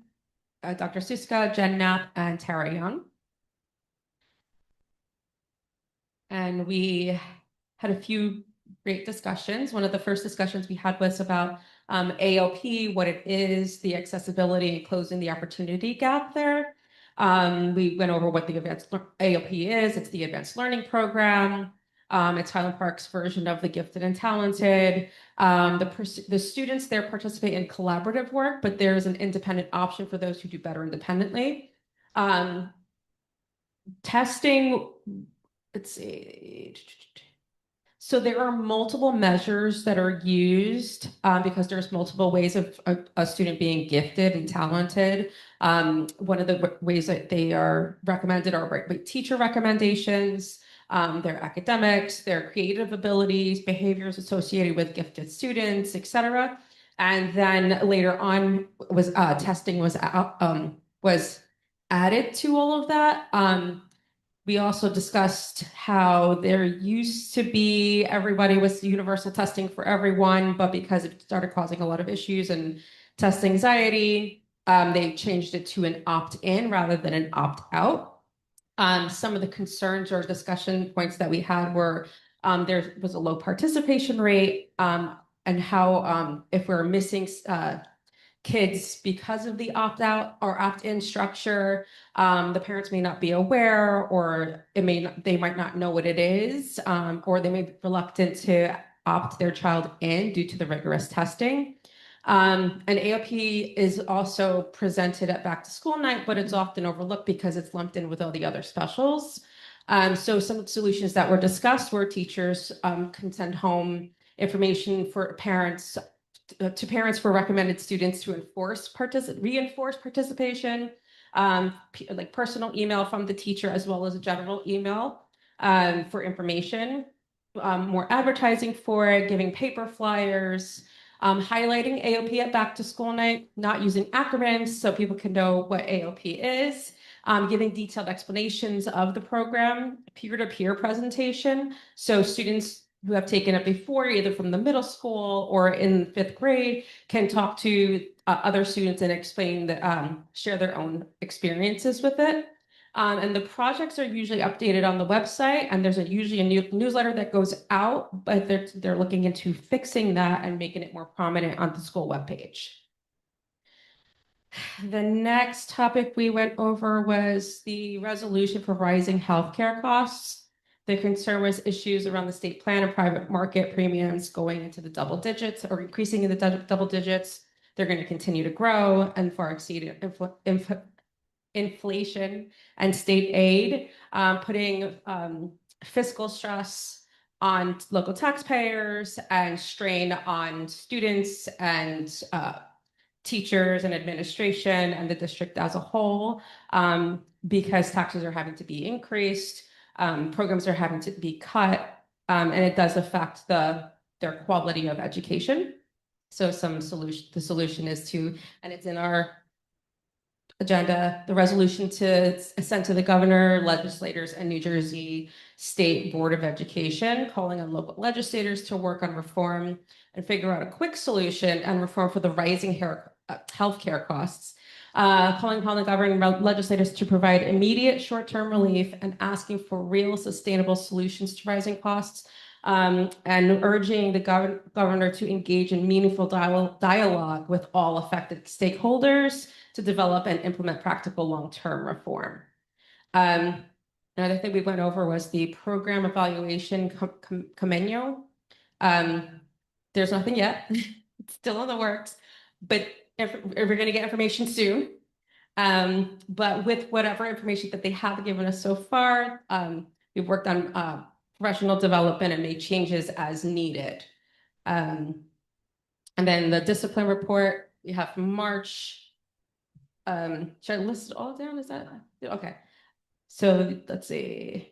Dr. Suska, Jen Knapp, and Tara Young. And we had a few great discussions. One of the first discussions we had was about AOP, what it is, the accessibility, and closing the opportunity gap there. We went over what the advanced AOP is. It's the advanced learning program. It's Highland Park's version of the gifted and talented. The students there participate in collaborative work, but there's an independent option for those who do better independently. Testing, let's see. So there are multiple measures that are used because there's multiple ways of a student being gifted and talented. One of the ways that they are recommended are teacher recommendations, their academics, their creative abilities, behaviors associated with gifted students, etc. And then later on was testing was added to all of that. We also discussed how there used to be everybody was universal testing for everyone, but because it started causing a lot of issues and test anxiety, they changed it to an opt-in rather than an opt-out. Some of the concerns or discussion points that we had were there was a low participation rate and how if we're missing kids because of the opt-out or opt-in structure, the parents may not be aware, or they might not know what it is, or they may be reluctant to opt their child in due to the rigorous testing. And AOP is also presented at back to school night, but it's often overlooked because it's lumped in with all the other specials. So some solutions that were discussed were teachers can send home information for parents to parents for recommended students to reinforce participation, like personal email from the teacher as well as a general email for information, more advertising for it, giving paper flyers, highlighting AOP at back to school night, not using acronyms so people can know what AOP is, giving detailed explanations of the program, peer-to-peer presentation. So students who have taken it before, either from the middle school or in 5th grade, can talk to other students and explain that, share their own experiences with it. And the projects are usually updated on the website, and there's usually a new newsletter that goes out, but they're looking into fixing that and making it more prominent on the school webpage. The next topic we went over was the resolution for rising healthcare costs. The concern was issues around the state plan and private market premiums going into the double digits or increasing in the double digits. They're going to continue to grow and far exceed inflation and state aid, putting fiscal stress on local taxpayers and strain on students and teachers and administration and the district as a whole, because taxes are having to be increased, programs are having to be cut, and it does affect their quality of education. So the solution is to, and it's in our agenda, the resolution to send to the governor, legislators, and New Jersey State Board of Education, calling on local legislators to work on reform and figure out a quick solution and reform for the rising healthcare costs. Calling upon the governing legislators to provide immediate short-term relief and asking for real sustainable solutions to rising costs, and urging the governor to engage in meaningful dialogue with all affected stakeholders to develop and implement practical long-term reform. Another thing we went over was the program evaluation convenio. There's nothing yet. It's still in the works, but if we're going to get information soon. But with whatever information that they have given us so far, we've worked on professional development and made changes as needed. And then the discipline report we have from March. Should I list it all down? Is that okay? So let's see.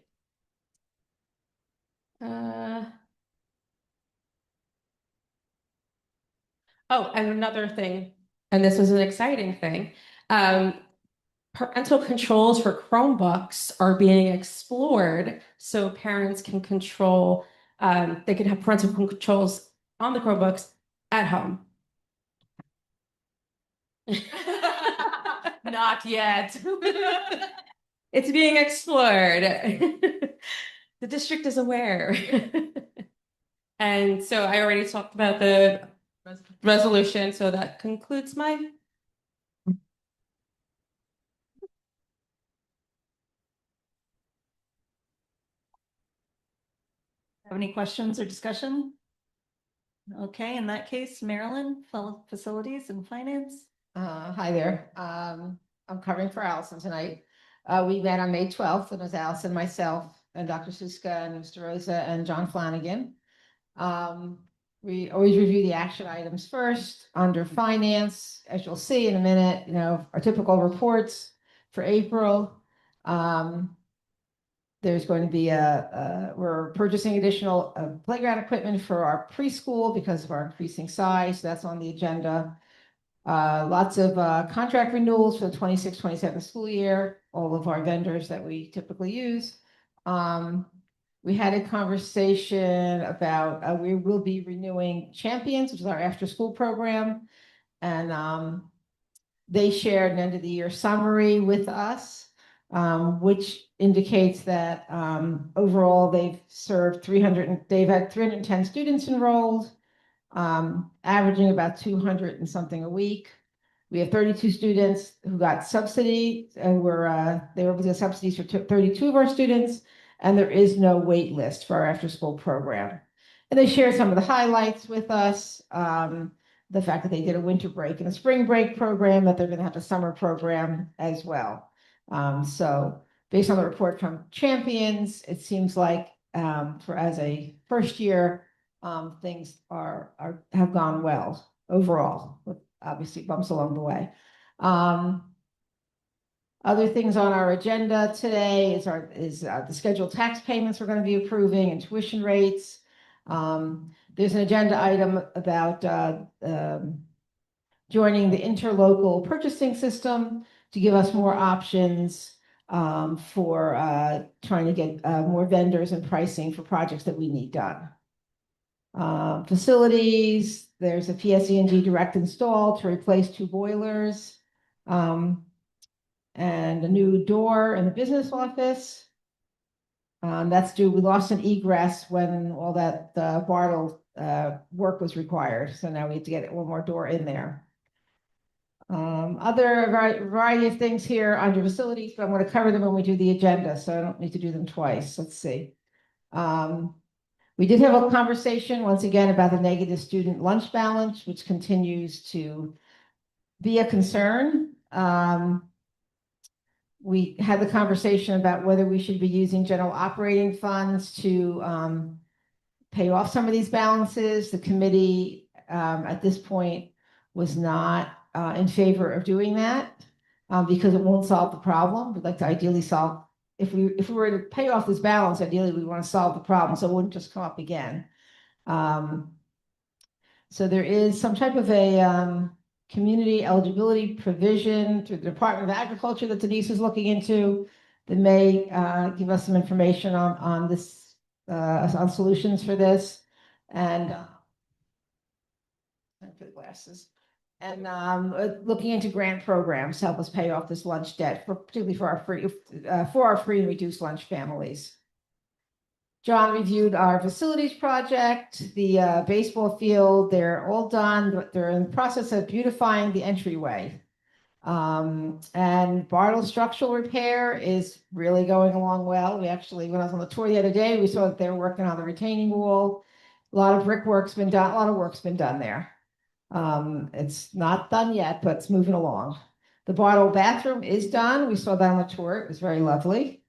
Oh, and another thing, and this is an exciting thing. Parental controls for Chromebooks are being explored so parents can control, they can have parental controls on the Chromebooks at home. Not yet. It's being explored. The district is aware. And so I already talked about the resolution, so that concludes my. Have any questions or discussion? Okay, in that case, Marilyn, Facilities and Finance. Hi there. I'm covering for Allison tonight. We met on May 12th, and it was Allison, myself, and Dr. Suska, and Mr. Rosa, and John Flanagan. We always review the action items first under finance, as you'll see in a minute, our typical reports for April. There's going to be we're purchasing additional playground equipment for our preschool because of our increasing size. That's on the agenda. Lots of contract renewals for the 26-27 school year, all of our vendors that we typically use. We had a conversation about we will be renewing Champions, which is our after-school program. And they shared an end of the year summary with us, which indicates that overall they've had 310 students enrolled, averaging about 200 and something a week. We have 32 students who got subsidy, and they were able to get subsidies for 32 of our students, and there is no wait list for our after-school program. And they shared some of the highlights with us, the fact that they did a winter break and a spring break program, that they're going to have a summer program as well. So based on the report from Champions, it seems like as a first year, things have gone well overall, with obviously bumps along the way. Other things on our agenda today is the scheduled tax payments we're going to be approving and tuition rates. There's an agenda item about joining the interlocal purchasing system to give us more options for trying to get more vendors and pricing for projects that we need done. Facilities, there's a PSE&G direct install to replace 2 boilers, and a new door in the business office. That's due. We lost an egress when all that Bartle work was required. So now we have to get one more door in there. Other variety of things here under facilities, but I'm going to cover them when we do the agenda, so I don't need to do them twice. Let's see. We did have a conversation once again about the negative student lunch balance, which continues to be a concern. We had the conversation about whether we should be using general operating funds to pay off some of these balances. The committee at this point was not in favor of doing that because it won't solve the problem. We'd like to ideally solve, if we were to pay off this balance, ideally we want to solve the problem so it wouldn't just come up again. So there is some type of a community eligibility provision through the Department of Agriculture that Denise is looking into that may give us some information on this, on solutions for this. And for the glasses. And looking into grant programs to help us pay off this lunch debt, particularly for our free and reduced lunch families. John reviewed our facilities project, the baseball field. They're all done, but they're in the process of beautifying the entryway. And Bartle structural repair is really going along well. We actually, when I was on the tour the other day, we saw that they were working on the retaining wall. A lot of brickwork's been done. A lot of work's been done there. It's not done yet, but it's moving along. The Bartle bathroom is done. We saw that on the tour. It was very lovely.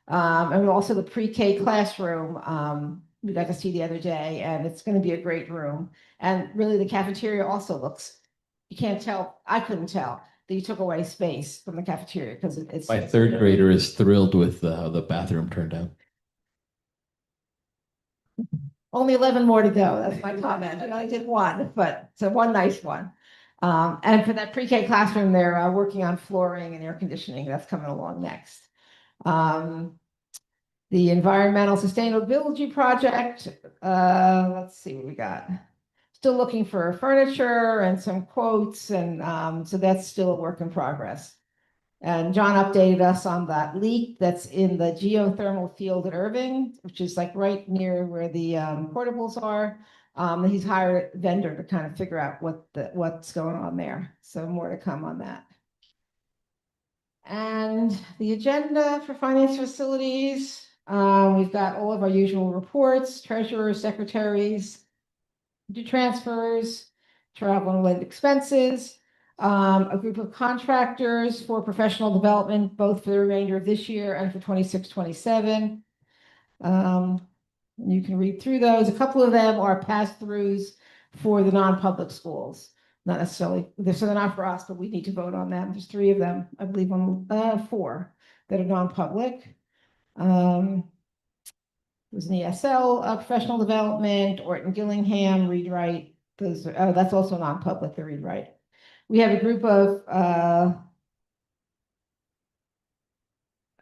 And also the pre-K classroom, we got to see the other day, and it's going to be a great room. And really the cafeteria also looks, you can't tell, I couldn't tell that you took away space from the cafeteria because it's. My third grader is thrilled with how the bathroom turned out. Only 11 more to go. That's my comment. I did one, but so one nice one. And for that pre-K classroom, they're working on flooring and air conditioning. That's coming along next. The environmental sustainability project. Let's see what we got. Still looking for furniture and some quotes, and so that's still a work in progress. And John updated us on that leak that's in the geothermal field at Irving, which is like right near where the portables are. He's hired a vendor to kind of figure out what's going on there. So more to come on that. And the agenda for finance facilities, we've got all of our usual reports, treasurers, secretaries, do transfers, travel and related expenses, a group of contractors for professional development, both for the remainder of this year and for 26-27. You can read through those. A couple of them are pass-throughs for the non-public schools. Not necessarily, so they're not for us, but we need to vote on them. There's 3 of them, I believe, on 4 that are non-public. There's an ESL, professional development, Orton Gillingham, read write. Those are, that's also non-public, the read write. We have a group of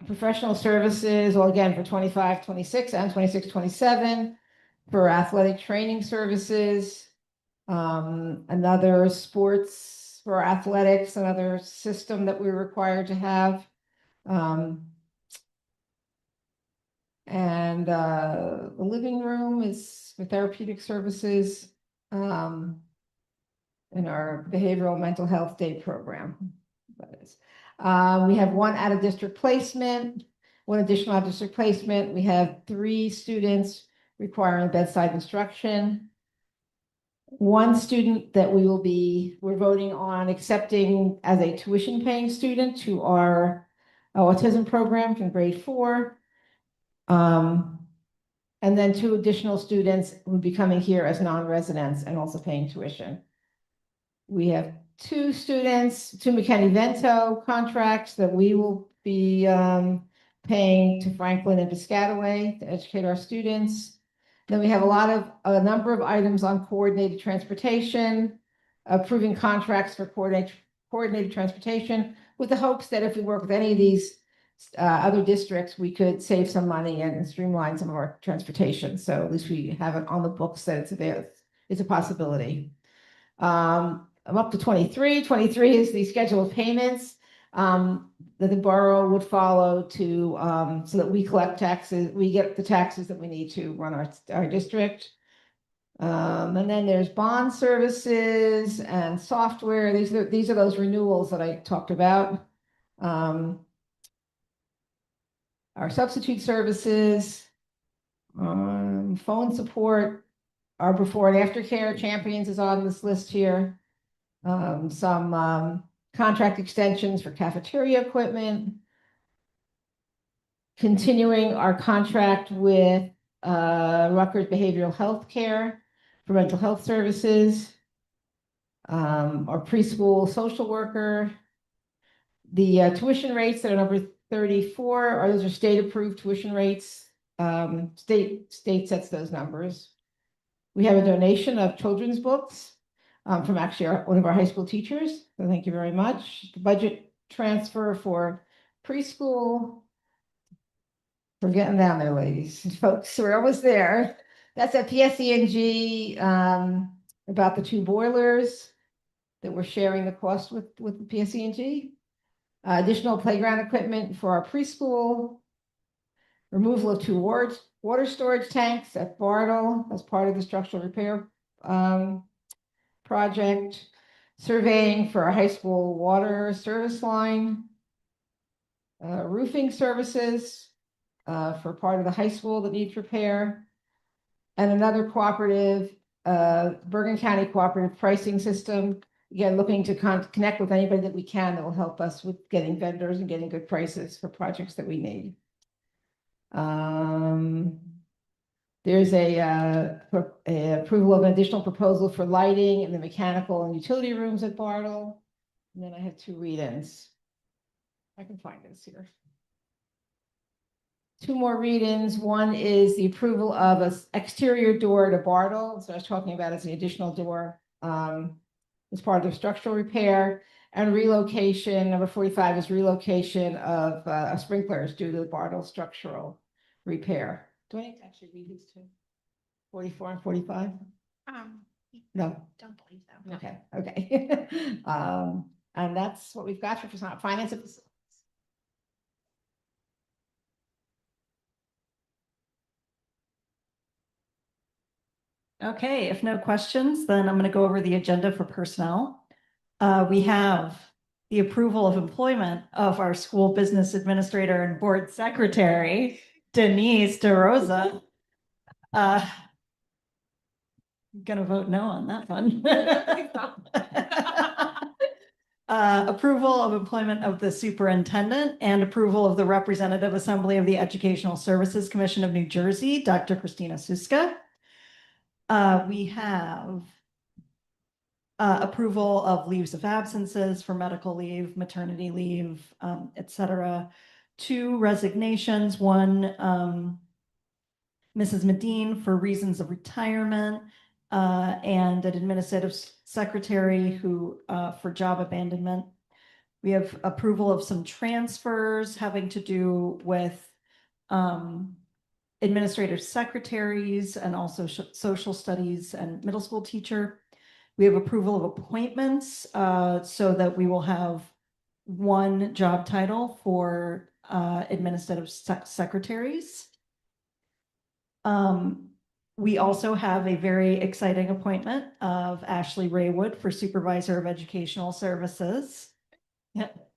professional services, well, again, for 25-26 and 26-27, for athletic training services, another sports for athletics, another system that we're required to have. And the living room is for therapeutic services in our behavioral mental health day program. That is. We have 1 out-of-district placement, 1 additional out-of-district placement. We have 3 students requiring bedside instruction. 1 student that we're voting on accepting as a tuition paying student to our autism program from grade 4. And then 2 additional students would be coming here as non-residents and also paying tuition. We have 2 students, 2 McKinney-Vento contracts that we will be paying to Franklin and Piscataway to educate our students. Then we have a number of items on coordinated transportation, approving contracts for coordinated transportation, with the hopes that if we work with any of these other districts, we could save some money and streamline some of our transportation. So at least we have it on the books that it's a possibility. I'm up to 23. 23 is the schedule of payments that the borough would follow to so that we collect taxes, we get the taxes that we need to run our district. And then there's bond services and software. These are those renewals that I talked about. Our substitute services, phone support, our before and after care champions is on this list here. Some contract extensions for cafeteria equipment. Continuing our contract with Rutgers Behavioral Health Care for mental health services. Our preschool social worker. The tuition rates that are number 34 those are state approved tuition rates. State sets those numbers. We have a donation of children's books from actually one of our high school teachers. So thank you very much. The budget transfer for preschool. We're getting down there, ladies and folks. We're almost there. That's at PSENG about the 2 boilers that we're sharing the cost with the PSENG. Additional playground equipment for our preschool. Removal of 2 water storage tanks at Bartle as part of the structural repair project. Surveying for our high school water service line. Roofing services for part of the high school that needs repair. And another cooperative, Bergen County Cooperative Pricing System again, looking to connect with anybody that we can that will help us with getting vendors and getting good prices for projects that we need. There's a approval of an additional proposal for lighting in the mechanical and utility rooms at Bartle. And then I have 2 read-ins. I can find this here. 2 more read-ins. One is the approval of an exterior door to Bartle. So I was talking about as the additional door as part of the structural repair, and relocation. Number 45 is relocation of sprinklers due to the Bartle structural repair. Do I need to actually read these 2? 44 and 45? No. Don't believe so. Okay, okay. And that's what we've got for finance and facilities. Okay, if no questions, then I'm going to go over the agenda for personnel. We have the approval of employment of our school business administrator and board secretary, Denise DeRosa. I'm going to vote no on that one. Approval of employment of the superintendent and approval of the representative assembly of the Educational Services Commission of New Jersey, Dr. Christina Suska. We have approval of leaves of absences for medical leave, maternity leave, etc. 2 resignations, one Mrs. Medine for reasons of retirement, and an administrative secretary who for job abandonment. We have approval of some transfers having to do with administrative secretaries and also social studies and middle school teacher. We have approval of appointments so that we will have 1 job title for administrative secretaries. We also have a very exciting appointment of Ashley Raywood for Supervisor of Educational Services. Yep.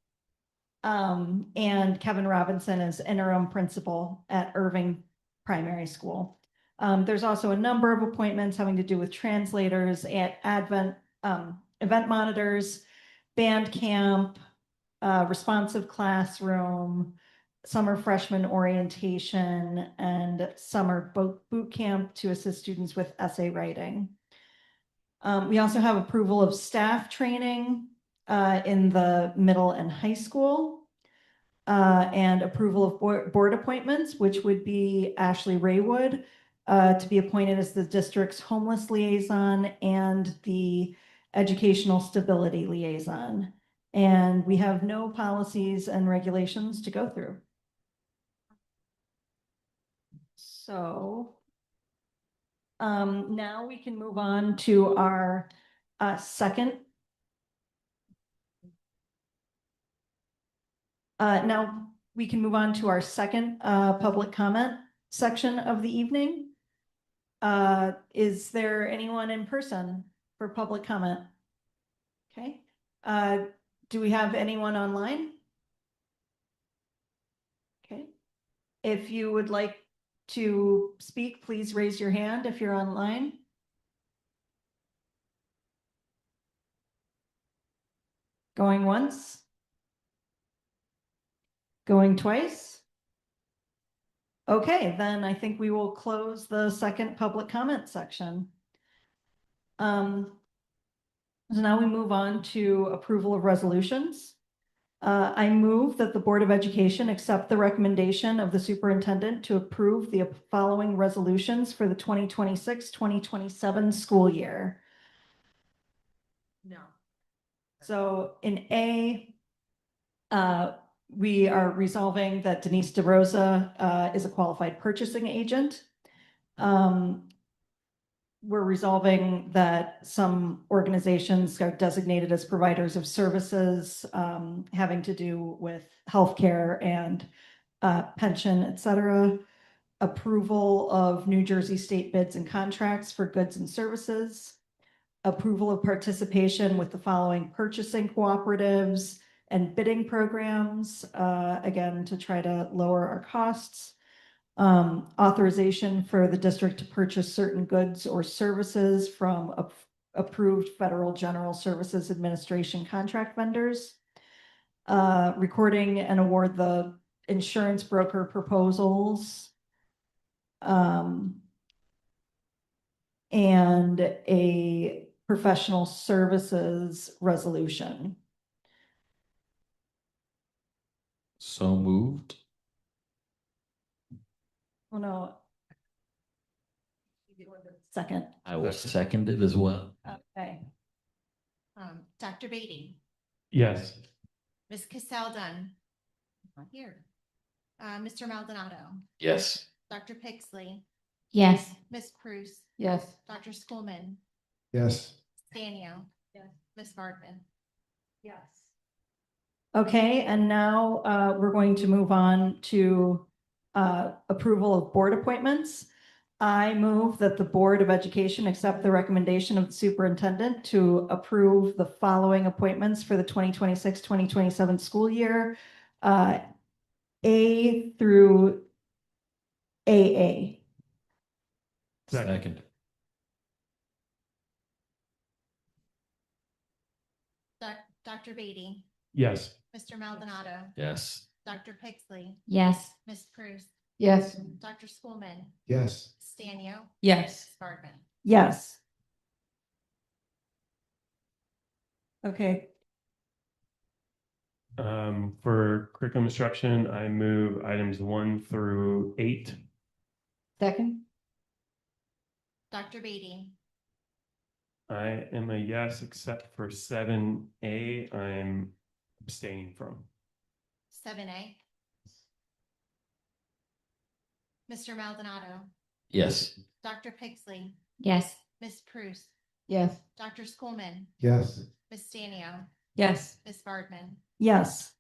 And Kevin Robinson is interim principal at Irving Primary School. There's also a number of appointments having to do with translators at event monitors, band camp, responsive classroom, summer freshman orientation, and summer boot camp to assist students with essay writing. We also have approval of staff training in the middle and high school. And approval of board appointments, which would be Ashley Raywood to be appointed as the district's homeless liaison and the educational stability liaison. And we have no policies and regulations to go through. So now we can move on to our second. Now we can move on to our second public comment section of the evening. Is there anyone in person for public comment? Okay. Do we have anyone online? Okay. If you would like to speak, please raise your hand if you're online. Going once? Going twice? Okay, then I think we will close the second public comment section. So now we move on to approval of resolutions. I move that the Board of Education accept the recommendation of the superintendent to approve the following resolutions for the 2026-2027 school year. No. So in A, we are resolving that Denise DeRosa is a qualified purchasing agent. We're resolving that some organizations are designated as providers of services having to do with healthcare and pension, et cetera. Approval of New Jersey state bids and contracts for goods and services. Approval of participation with the following purchasing cooperatives and bidding programs, again, to try to lower our costs. Authorization for the district to purchase certain goods or services from approved Federal General Services Administration contract vendors. Recording and award the insurance broker proposals. And a professional services resolution. So moved. Oh, no. Second. I will second it as well. Okay. Dr. Beatty, Yes. Ms. Cassel Dunn. Not here. Mr. Maldonado, Yes. Dr. Pixley, Yes. Ms. Prus, Yes. Dr. Schoolman, Yes. Stanio. Yes. Ms. Vargman. Yes. Okay, and now we're going to move on to approval of board appointments. I move that the Board of Education accept the recommendation of the superintendent to approve the following appointments for the 2026-2027 school year. A through AA. Second. Dr. Beatty, Yes. Mr. Maldonado, Yes. Dr. Pixley, Yes. Ms. Prus, Yes. Dr. Schoolman, Yes. Stanio. Yes. Ms. Vargman. Yes. Okay. For curriculum instruction, I move items 1 through 8. Second. Dr. Beatty, I am a yes, except for 7A, I'm abstaining from. 7A. Mr. Maldonado, Yes. Dr. Pixley, Yes. Ms. Prus, Yes. Dr. Schoolman, Yes. Ms. Stanio, Yes. Ms. Vargman. Yes.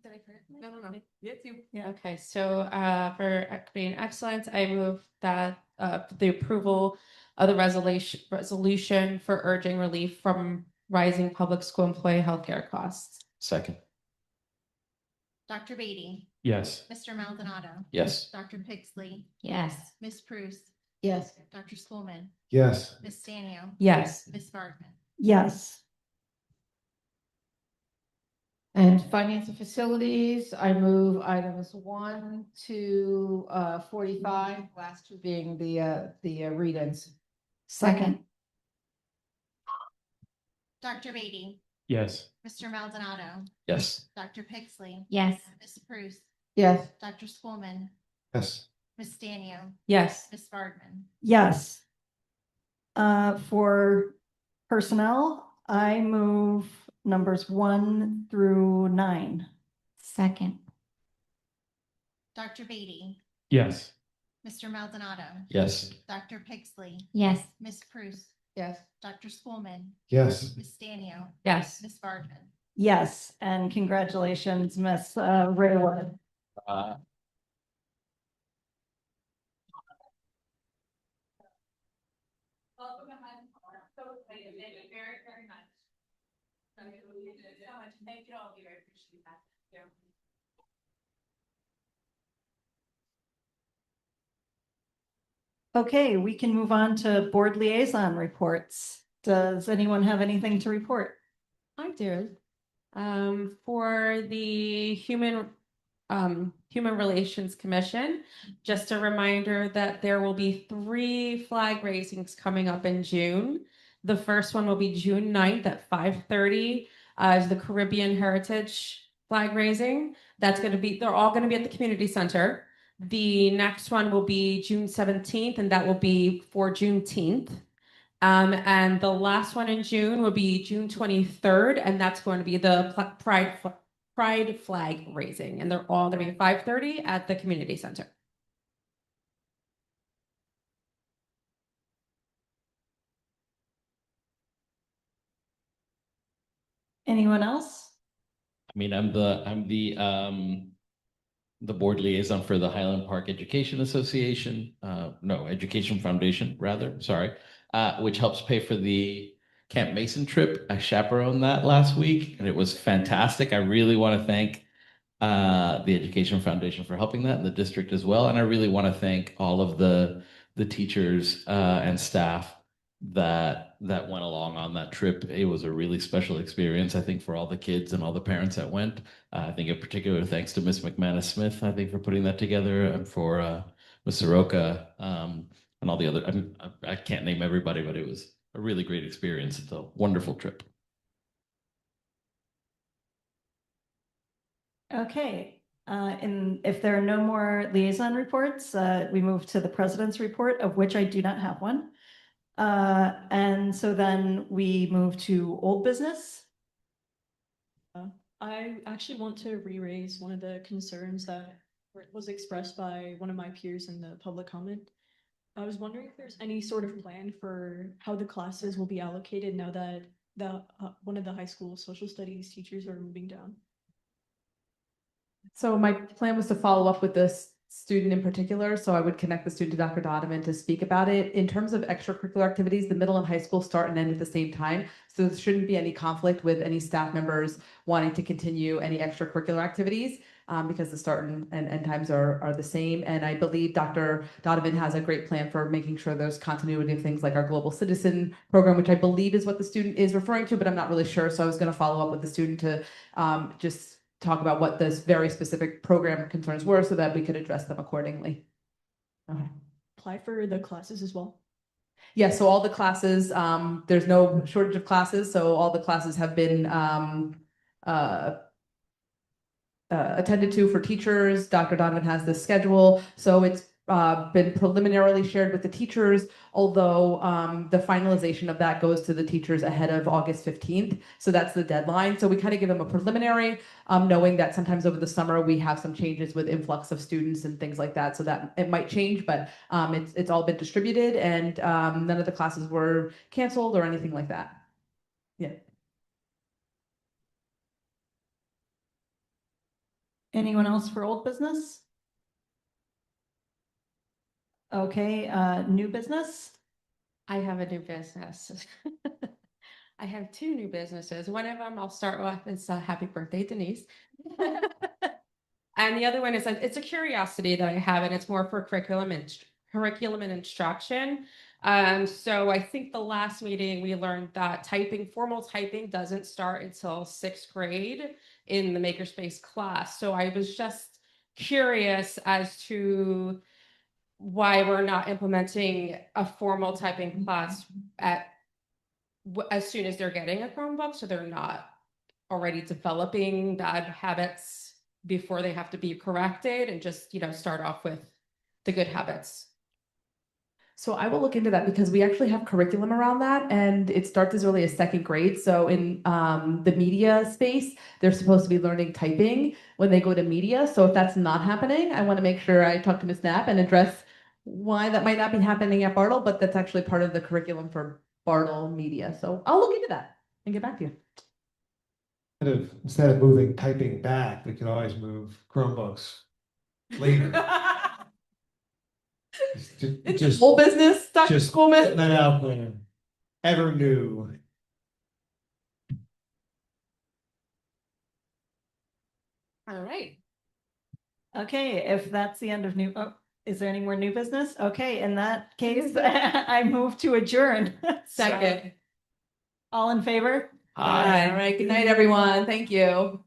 Did I forget? No. Yes, you. Okay, so for equity and excellence, I move that the approval of the resolution for urging relief from rising public school employee healthcare costs. Second. Dr. Beatty, Yes. Mr. Maldonado, Yes. Dr. Pixley, Yes. Ms. Prus, Yes. Dr. Schoolman, Yes. Ms. Stanio, Yes. Ms. Vargman. Yes. And finance and facilities, I move items 1 to 45, last two being the read-ins. Second. Dr. Beatty, Yes. Mr. Maldonado, Yes. Dr. Pixley, Yes. Ms. Prus, Yes. Dr. Schoolman, Yes. Ms. Stanio, Yes. Ms. Vargman. Yes. For personnel, I move numbers 1 through 9. Second. Dr. Beatty, Yes. Mr. Maldonado, Yes. Dr. Pixley, Yes. Ms. Prus, Yes. Dr. Schoolman, Yes. Ms. Stanio, Yes. Ms. Vargman. Yes, and congratulations, Miss Raywood. Okay, we can move on to board liaison reports. Does anyone have anything to report? I do. For the Human Relations Commission, just a reminder that there will be 3 flag raisings coming up in June. The first one will be June 9th at 5:30, is the Caribbean Heritage flag raising. They're all going to be at the community center. The next one will be June 17th, and that will be for Juneteenth. And the last one in June will be June 23rd, and that's going to be the Pride flag raising, and they're all going to be 5:30 at the community center. Anyone else? I mean, I'm the board liaison for the Highland Park Education Association, no, Education Foundation, rather, sorry, which helps pay for the Camp Mason trip. I chaperoned that last week and it was fantastic. I really want to thank the Education Foundation for helping that, and the district as well. And I really want to thank all of the teachers and staff that went along on that trip. It was a really special experience, I think, for all the kids and all the parents that went. I think in particular, thanks to Miss McManus Smith, I think, for putting that together, and for Miss Soroka, and all the other. I mean, I can't name everybody, but it was a really great experience. It's a wonderful trip. Okay, and if there are no more liaison reports, we move to the president's report, of which I do not have one. And so then we move to old business. I actually want to re-raise one of the concerns that was expressed by one of my peers in the public comment. I was wondering if there's any sort of plan for how the classes will be allocated now that one of the high school social studies teachers are moving down. So my plan was to follow up with this student in particular, so I would connect the student to Dr. Donovan to speak about it. In terms of extracurricular activities, the middle and high school start and end at the same time, so there shouldn't be any conflict with any staff members wanting to continue any extracurricular activities, because the start and end times are the same. And I believe Dr. Donovan has a great plan for making sure there's continuity of things like our Global Citizen program, which I believe is what the student is referring to, but I'm not really sure. So I was going to follow up with the student to just talk about what this very specific program concerns were so that we could address them accordingly. Okay. Apply for the classes as well. Yeah, so all the classes, there's no shortage of classes, so all the classes have been attended to for teachers. Dr. Donovan has this schedule, so it's been preliminarily shared with the teachers, although the finalization of that goes to the teachers ahead of August 15th. So that's the deadline. So we kind of give them a preliminary, knowing that sometimes over the summer we have some changes with influx of students and things like that. So that it might change, but it's all been distributed, and none of the classes were canceled or anything like that. Yeah. Anyone else for old business? Okay, new business? I have a new business. I have two new businesses. One of them I'll start with is happy birthday, Denise. And the other one is it's a curiosity that I have, and it's more for curriculum and instruction. So I think the last meeting we learned that formal typing doesn't start until 6th grade in the Makerspace class. So I was just curious as to why we're not implementing a formal typing class as soon as they're getting a Chromebook, so they're not already developing bad habits before they have to be corrected, and just, start off with the good habits. So I will look into that because we actually have curriculum around that, and it starts as early as 2nd grade. So in the media space, they're supposed to be learning typing when they go to media. So if that's not happening, I want to make sure I talk to Ms. Knapp and address why that might not be happening at Bartle, but that's actually part of the curriculum for Bartle Media. So I'll look into that and get back to you. Instead of moving typing back, we could always move Chromebooks later. It's whole business, Dr. Schoolman. Putting that out there. Ever new. All right. Okay, if that's the end of is there any more new business? Okay, in that case, I move to adjourn. Second. All in favor? All right. Good night, everyone. Thank you.